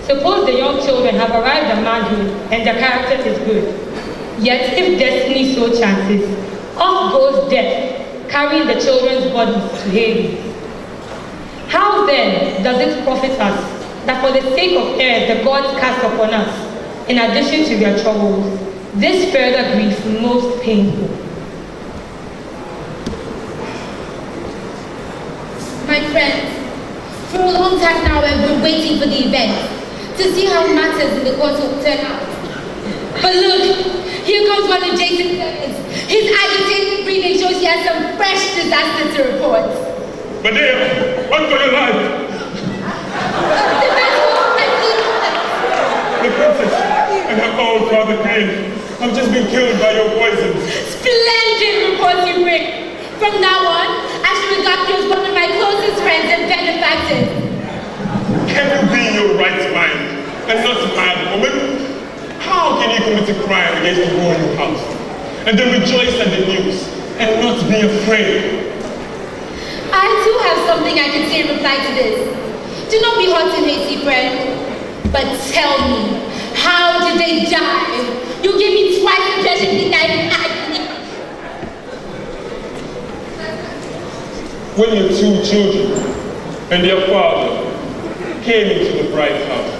suppose the young children have arrived at manhood and their character is good. Yet if destiny so chances, off goes death, carrying the children's bodies to Hades. How then does it profit us that for the sake of heirs the gods cast upon us, in addition to their troubles, this further grief most painful? My friends, for a long time now I've been waiting for the event to see how matters in the court will turn out. But look, here comes one of Jason's servants. His agitated breathing shows he has some fresh disaster to report. Medea, run for your life! The princess and her old father Cain have just been killed by your poisons. Splendid reports you bring. From now on, I shall regard you as one of my closest friends and benefactors. Can you be in your right mind and not mad, woman? How can you commit a crime against the royal house and then rejoice at the news and not be afraid? I too have something I can say in reply to this. Do not be hot and hasty, friend. But tell me, how did they die? You give me twice the pleasure of night in agony. When your two children and their father came into the bride's house,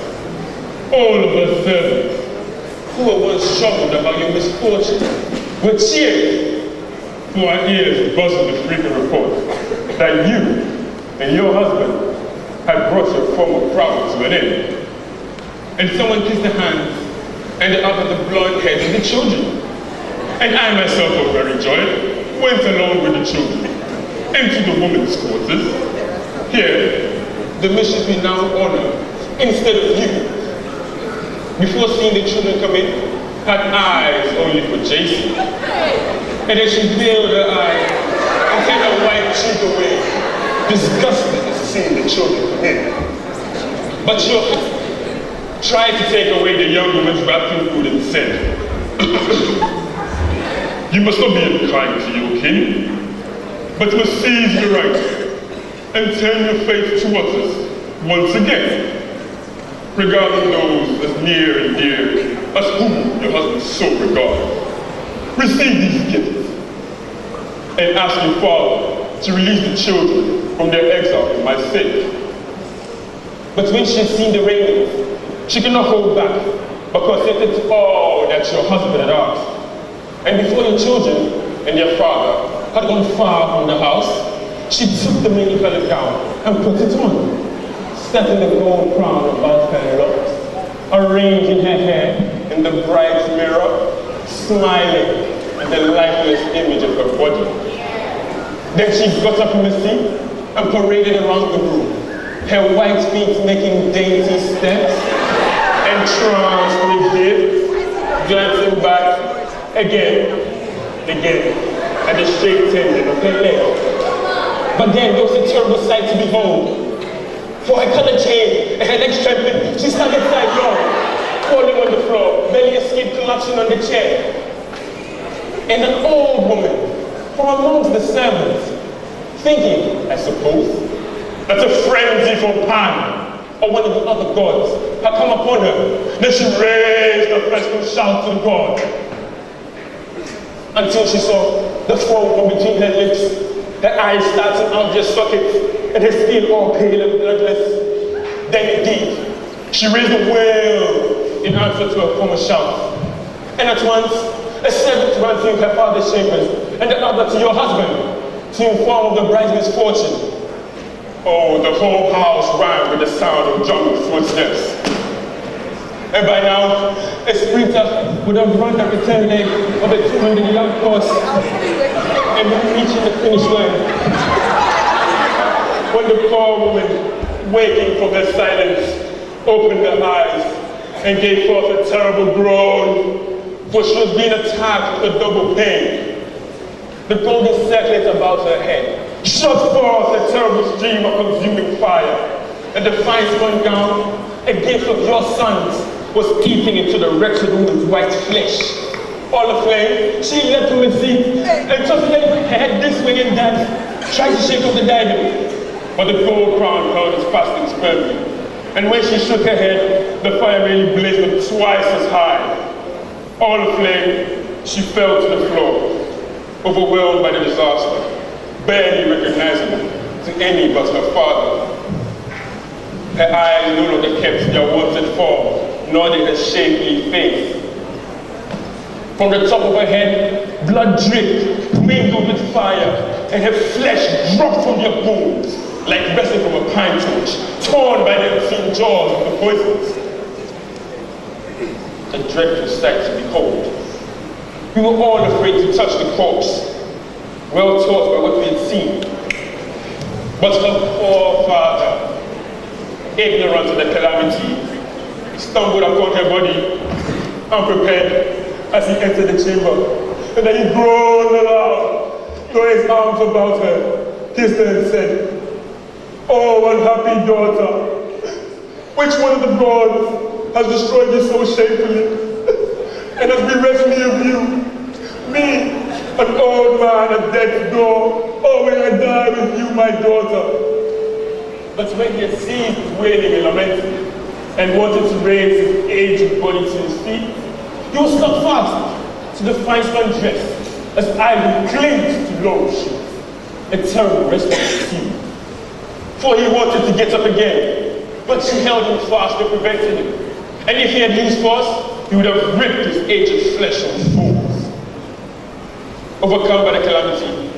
all of us servants who were once troubled about your misfortune were cheered, for our ears buzzed with the freaking report that you and your husband had brought your former prowess to an end. And someone kissed the hands and the other the blonde heads of the children. And I myself, overjoyed, went along with the children into the women's quarters. Here, the mistress we now honor instead of you. Before seeing the children come in, had eyes only for Jason. And then she veiled her eyes and turned her white cheek away, disgusted at seeing the children come in. But your husband tried to take away the young woman's wrapping food and said, "You must not be unkind to your king, but must seize your right and turn your face towards us once again, regarding those as near and dear as whom your husband so regards. Receive these gifts and ask your father to release the children from their exile for my sake." But when she had seen the raiment, she could not hold back, because it is all that your husband had asked. And before your children and their father had gone far from the house, she took the many-colored gown and put it on, setting the gold crown about her locks, arranging her hair in the bright mirror, smiling at the lifeless image of her body. Then she got up from the seat and paraded around the room, her white feet making dainty steps, entranced with gifts, glancing back again, at the straight tendon of her leg. But then there was a terrible sight to behold. For her color changed and her legs trembled. She started sidelong, falling on the floor, barely escaped collapsing on the chair. And an old woman from amongst the servants, thinking, I suppose, that a frenzy from Pan or one of the other gods had come upon her. Then she raised a festal shout to the god, until she saw the foam from between her lips, her eyes starting out their sockets, and her skin all pale and bloodless. Then indeed, she raised a wail in answer to her former shout. And at once, a servant ran to her father's chambers, and the other to your husband, to inform of the bride's misfortune. Oh, the whole house rang with the sound of drumming footsteps. And by now, a sprinter would have run the return leg of a 200-yard course and be reaching the finish line. When the poor woman, waking from her silence, opened her eyes and gave forth a terrible groan, for she was being attacked with a double pain. The golden circlet about her head shot forth a terrible stream of consuming fire, and the fire going down, a gift of your sons was eating into the wretched woman's white flesh. All aflame, she leapt from her seat and tossing her head this way and that, tried to shake off the diadem. But the gold crown held its fastings firmly, and when she shook her head, the fire really blazed up twice as high. All aflame, she fell to the floor, overwhelmed by the disaster, barely recognizable to any but her father. Her eyes no longer kept their wonted form, nor did her shapely face. From the top of her head, blood dripped, mingled with fire, and her flesh dropped from their bones, like wrestling from a pine torch, torn by the unseen jaws of the poisons. A dreadful sight to behold. We were all afraid to touch the corpse, well taught by what we had seen. But her poor father, ignorant of the calamity, stumbled upon her body, unprepared, as he entered the chamber, and then he groaned aloud, threw his arms about her, kissed her and said, "Oh, unhappy daughter, which one of the gods has destroyed you so shamefully, and has bereft me of you, me, an old man at death's door? Oh, may I die with you, my daughter." But when he had ceased wailing and lamenting, and wanted to raise his aged body to his feet, he was stuck fast to the fine-spun dress, as ivory clings to low sheets. A terrible respite ensued. For he wanted to get up again, but she held him fast and prevented him. And if he had used force, he would have ripped his aged flesh from his bones. Overcome by the calamity,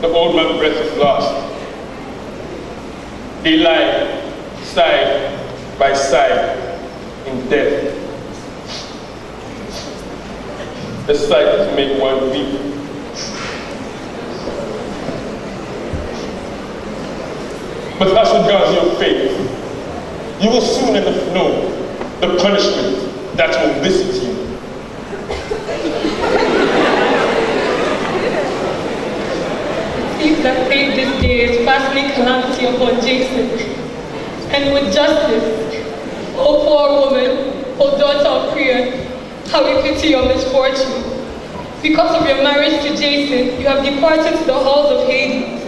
the old man's breath was lost. They lie side by side in death. The sight to make one weep. But as regards your fate, you will soon enough know the punishment that will visit you. It seems that fate this day is fastening calamity upon Jason, and with justice. O poor woman, O daughter of prayer, how we pity your misfortune. Because of your marriage to Jason, you have departed to the halls of Hades.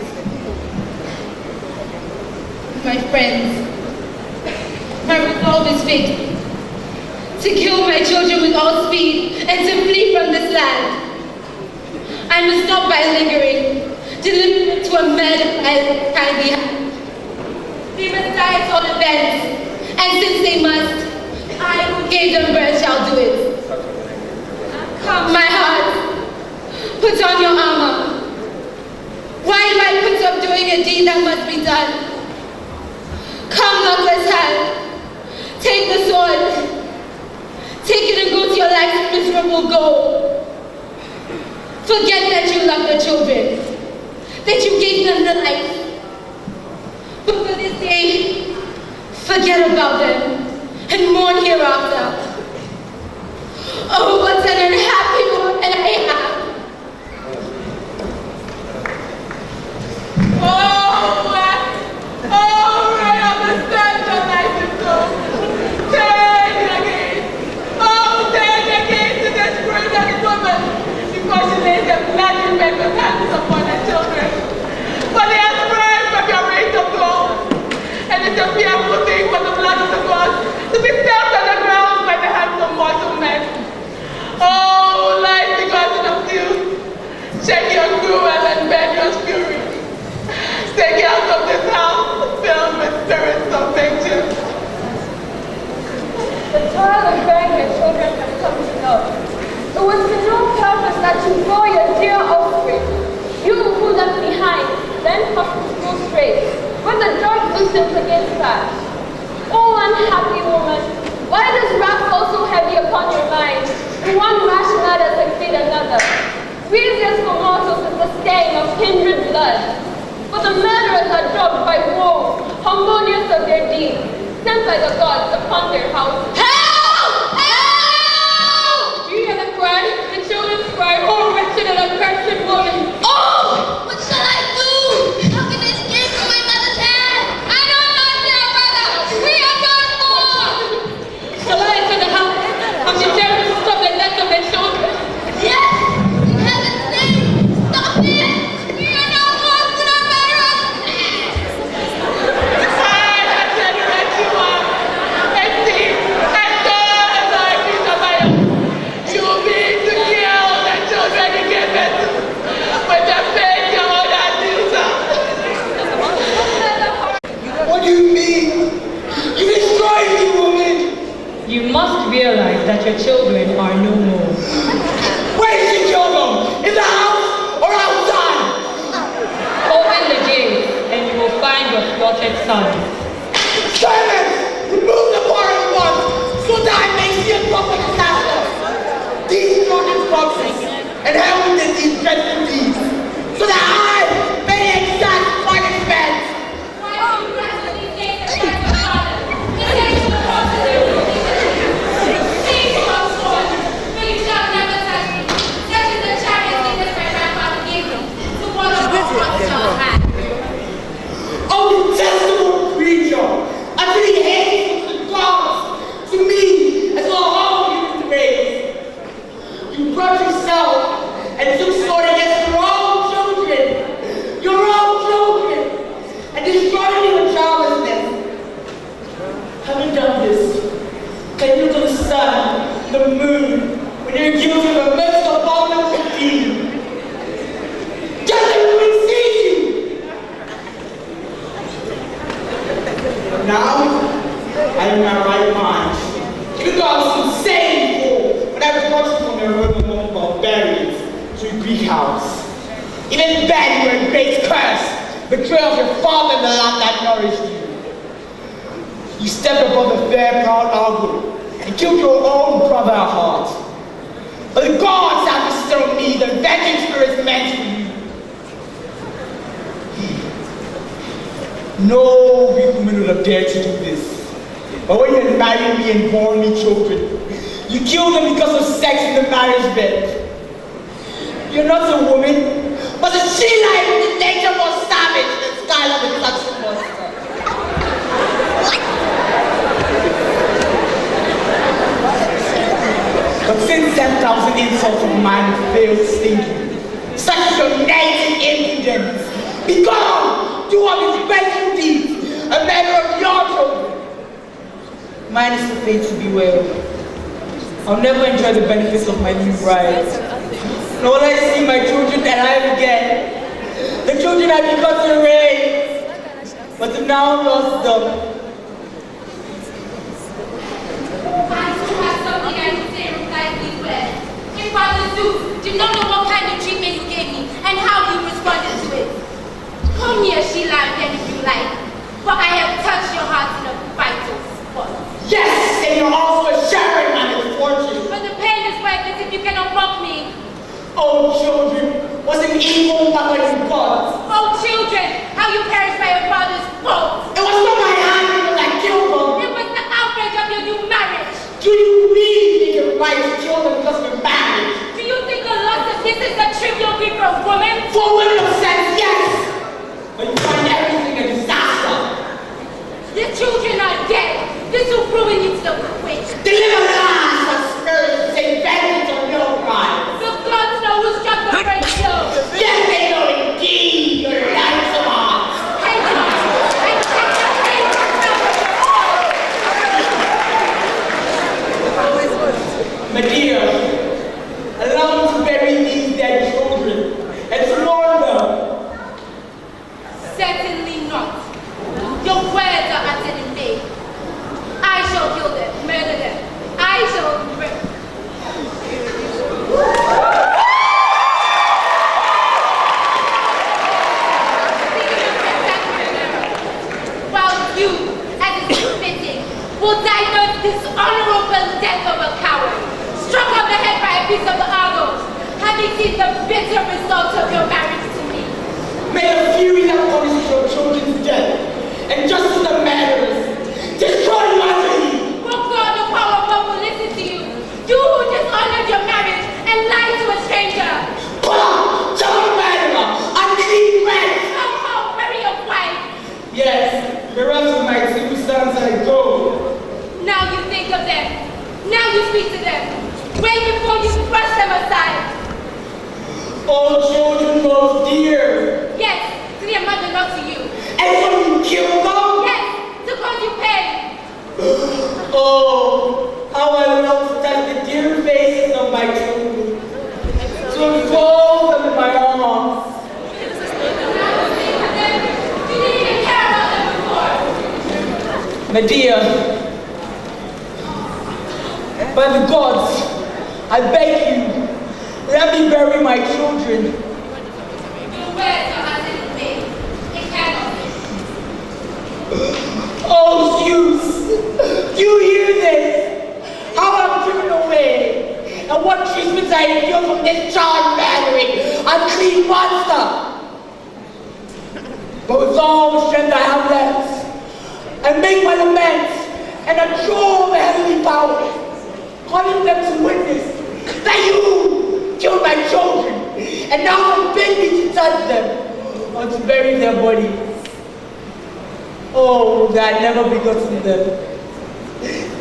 My friends, my resolve is fixed. To kill my children with all speed and to flee from this land. I must stop by lingering, deliver to a man I kindly have. They must die at all events, and since they must, I who gave them birth shall do it. Come, my heart, put on your armor. Why do I put up doing a deed that must be done? Come, luckless hand, take the sword. Take it and go to your life's miserable goal. Forget that you love the children, that you gave them the life. But for this day, forget about them and mourn hereafter. Oh, what an unhappy woman I am. Oh, I understand your life is so. Take it again. Oh, take it again to this brilliant woman before she lays her bloody paper hands upon her children. For they are sprang from your race of gold, and it's a fearful thing for the blood of the gods to be stamped on the ground by the hands of mortal men. Oh, life begotten of you, check your cruel and bend your fury. Take out of this house, filled with spirits of vengeance. The trial of bearing your children has come to naught. It was to no purpose that you bore your dear offspring. You who left behind, then tossed to go straight, when the dark loosens against that. Oh, unhappy woman, why does wrath fall so heavy upon your mind, and one rash matter succeed another? Grievous for mortals is the stain of kindred blood. For the murderers are dogged by woes, harmonious of their deeds, sent by the gods upon their houses. Help! Help! Do you hear the cry? The children's cry, oh wretched and accursed woman! Oh! What shall I do? you mean? You destroyed me, woman! You must realize that your children are no more. Where did she kill them? In the house or outside? Open the gates and you will find your slaughtered sons. Servants, remove the bar at once so that I may see a proper disaster. These children's corpses and help with these dreadful deeds so that I may exact punishment. Why do you rest on these days and cry for father? The days of the corpses are moving. Sing to our sword, but you shall never touch me. Such is the chariot that my grandfather gave me. To one of our hearts shall have. Oh, detestable creature! Until he hates the gods, to me, as well all human race. You brought yourself and took sword against your own children, and destroyed your childlessness. Having done this, can you look at the sun, the moon, when you're guilty of a most abominable deed? Just that we would see you! Now, I am in my right mind. Even though I was insane before, when I brought you from your home among barbarians to a Greek house. Even then, you were a great curse, betrayal of your father in the land that nourished you. You stepped above the fair, proud Argo and killed your own brother at heart. But the gods have bestowed me the vengeance spirits meant for you. No weak woman would have dared to do this. But when you had married me and born me children, you killed them because of sex in the marriage bed. You're not a woman, but a she-life with the nature more savage than Skylar the Clutching Monster. But since 10,000 insults of mine failed to sting you, such is your native impudence. Be gone! Do all these dreadful deeds, a matter of your children. Mine is the fate to be well. I'll never enjoy the benefits of my new bride. Nor will I see my children alive again. The children I begot to raise, but have now lost them. I too have something I can say in reply to these words. If Father Zeus did not know what kind of treatment you gave me and how you responded to it. Come here, Sheila, again if you like, for I have touched your heart in a vital spot. Yes, and you're also sharing my misfortune. But the pain is worth it if you cannot mock me. Oh, children, was an evil mother you got. Oh, children, how you perished by your father's fault. It was not my hand that killed them. It was the outrage of your new marriage. Do you really think it's right to kill them because of marriage? Do you think the loss of this is a trivial grief for a woman? For women of sense, yes. But you find everything a disaster. The children are dead. This will ruin you to the quick. Deliver us from spirits, take vengeance on your crime. The gods know who struck the first blow. Yes, they know indeed your lives of hearts. I take the pain from Medea, allow me to bury these dead children and to mourn them. Certainly not. Your words are uttered in vain. I shall kill them, murder them. I shall while you, as is fitting, will die the dishonorable death of a coward, struck on the head by a piece of the arrow, having seen the bitter result of your marriage to me. May the fury that punishes your children's death and justice the murderers destroy you utterly. For God, the power of God will listen to you. You who dishonored your marriage and lied to a stranger. Bah! Child murderer! Unclean wretch! Somehow bury your wife. Yes, the rest of my two sons I go. Now you think of them. Now you speak to them. Wait before you brush them aside. Oh, children most dear. Yes, to their mother, not to you. And so you kill them? Yes, to cause you pain. Oh, how I love to touch the dear faces of my children, to enfold them in my arms. Now you think of them. You didn't even care about them before. Medea, by the gods, I beg you, let me bury my children. The words are as in vain. It cannot be. Oh, Zeus, you hear this? How I'm driven away, and what treatment I endure from this child murdering, unclean monster. But with all the strength I have left, I make my laments and adjure the heavenly powers, calling them to witness that you killed my children, and now forbid me to touch them or to bury their bodies. Oh, that I never begotten them,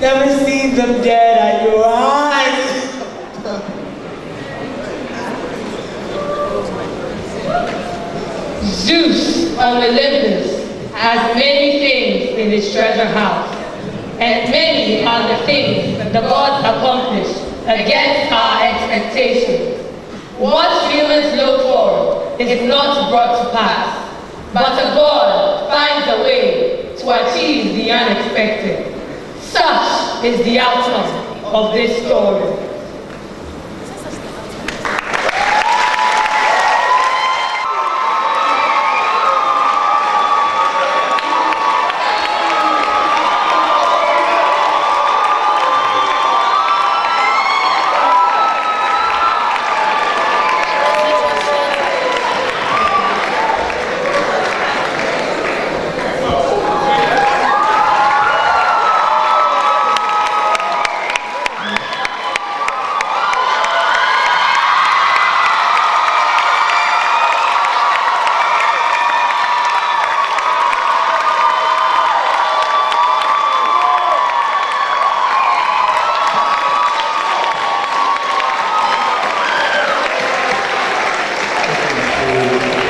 never seen them dead at your eyes. Zeus on Olympus has many things in his treasure house, and many are the things the gods accomplish against our expectations. What humans look for is not brought to pass, but a God finds a way to achieve the unexpected. Such is the outcome of this story.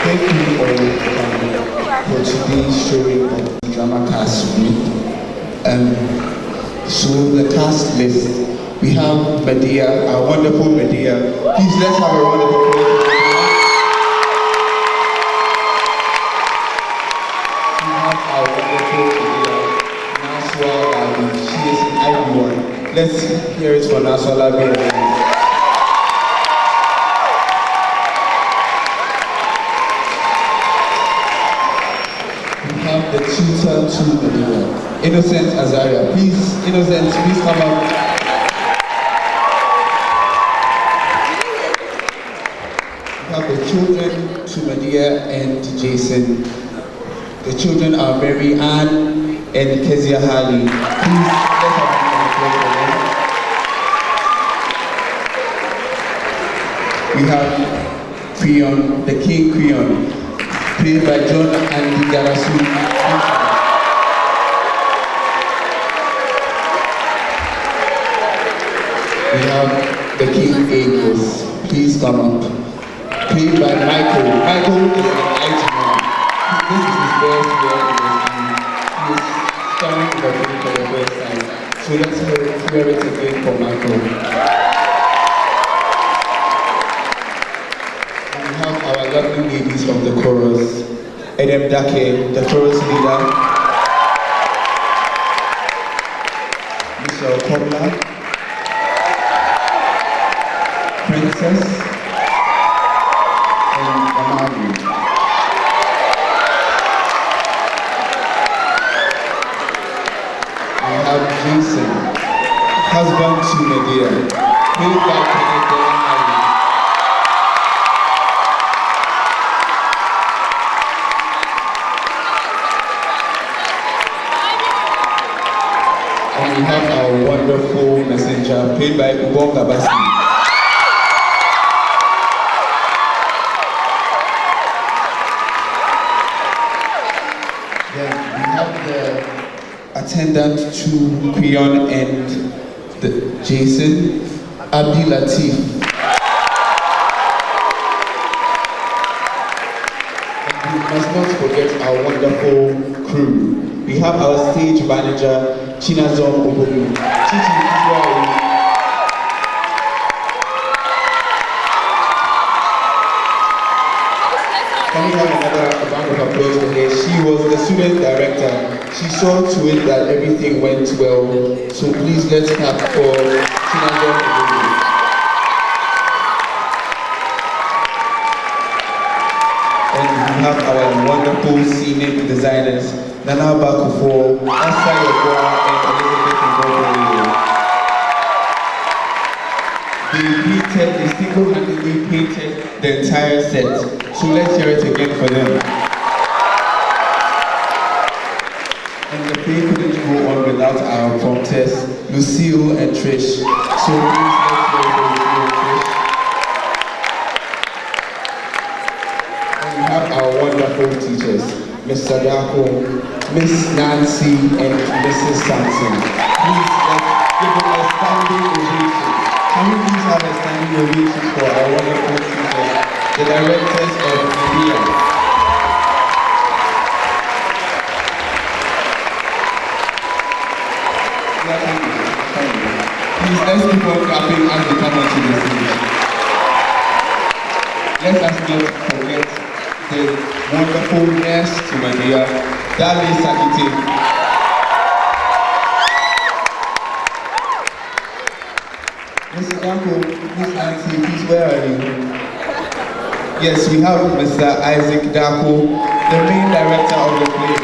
Thank you all for today's showing of the drama cast week. So the cast list, we have Medea, our wonderful Medea. Please let's have a round of applause. We have our wonderful Medea, Naswa Labi. She is in everyone. Let's hear it for Naswa Labi. The tutor to Medea, Innocent Azaria. Please, Innocent, please come up. We have the children to Medea and Jason. The children are Mary Ann and Kezia Hali. Please, let's have a applause for them. We have Creon, the King Creon, played by John and Darasu. We have the King Agos. Please come up. Played by Michael. Michael is an IT man. This is his first year in the team. He is starring in the film for the first time. So let's hear it again for Michael. And we have our lovely ladies of the chorus. Edem Dake, the chorus leader. Michelle Kobla. Princess. And Amari. We have Jason, husband to Medea, played by Medea. And we have our wonderful messenger, played by Ubon Gabasi. Then we have the attendant to Creon and Jason, Abdi Latif. And we must not forget our wonderful crew. We have our stage manager, Chinazom Obomi. Chichi, where are you? Can we have another round of applause for her? She was the student director. She saw to it that everything went well. So please let's clap for Chinazo. And we have our wonderful scenic designers, Nana Bakufo, Asa Yekwa, and Elizabeth Ngogo. They single-handedly painted the entire set. So let's hear it again for them. And the play couldn't go on without our prompters, Lucille and Trish. So please let's hear it for Lucille and Trish. And we have our wonderful teachers, Mr. Dako, Miss Nancy, and Mrs. Sampson. Please let's give them a standing ovation. Can we please have a standing ovation for our wonderful teachers, the directors of Medea. Please, let's keep on clapping as we come onto the stage. Let us not forget the wonderful nurse to Medea, Dali Sakite. Mr. Danko, Miss Nancy, please, where are you? Yes, we have Mr. Isaac Dako, the main director of the play.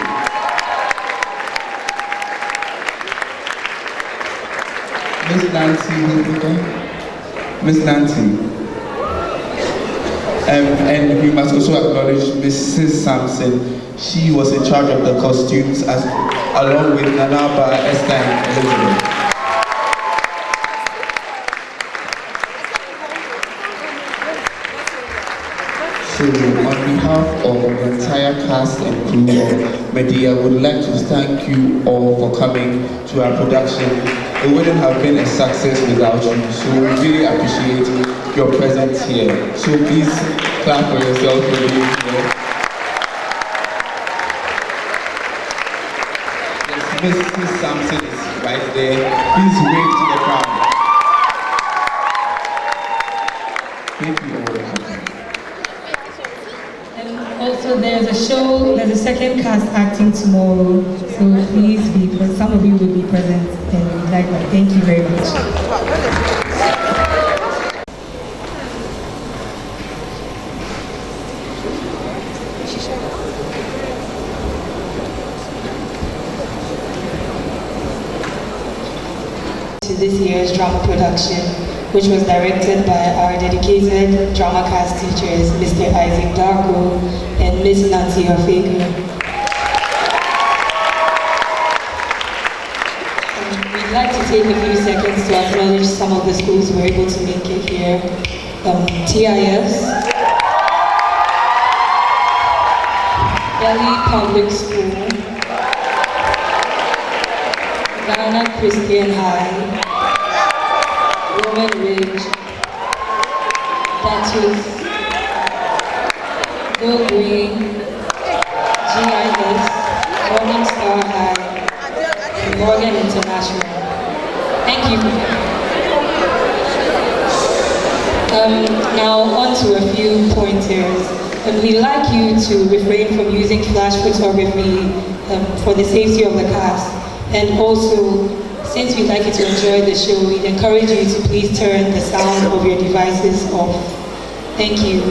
Miss Nancy. And we must also acknowledge Mrs. Sampson. She was in charge of the costumes along with Nanaba, Esther, and Elizabeth. So, on behalf of the entire cast and crew of Medea, would like to thank you all for coming to our production. It wouldn't have been a success without you, so we really appreciate your presence here. So please clap for yourself for being here. Yes, Mrs. Sampson is right there. Please wave to the crowd. Thank you all. And also there's a second cast acting tomorrow, so please be present. Some of you will be present, and we'd like to thank you very much. To this year's drama production, which was directed by our dedicated drama cast teachers, Mr. Isaac Darko and Miss Nancy Ofego. We'd like to take a few seconds to acknowledge some of the schools who were able to make it here. TIS, Delhi Public School, Ghana Christian High, Roman Ridge, Duchess, Go Green, GIS, Morning Star High, and Morgan International. Thank you. Now on to a few pointers. We'd like you to refrain from using flash photography for the safety of the cast. And also, since we'd like you to enjoy the show, we'd encourage you to please turn the sound of your devices off. Thank you.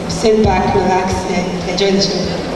Sit back, relax, and enjoy the show.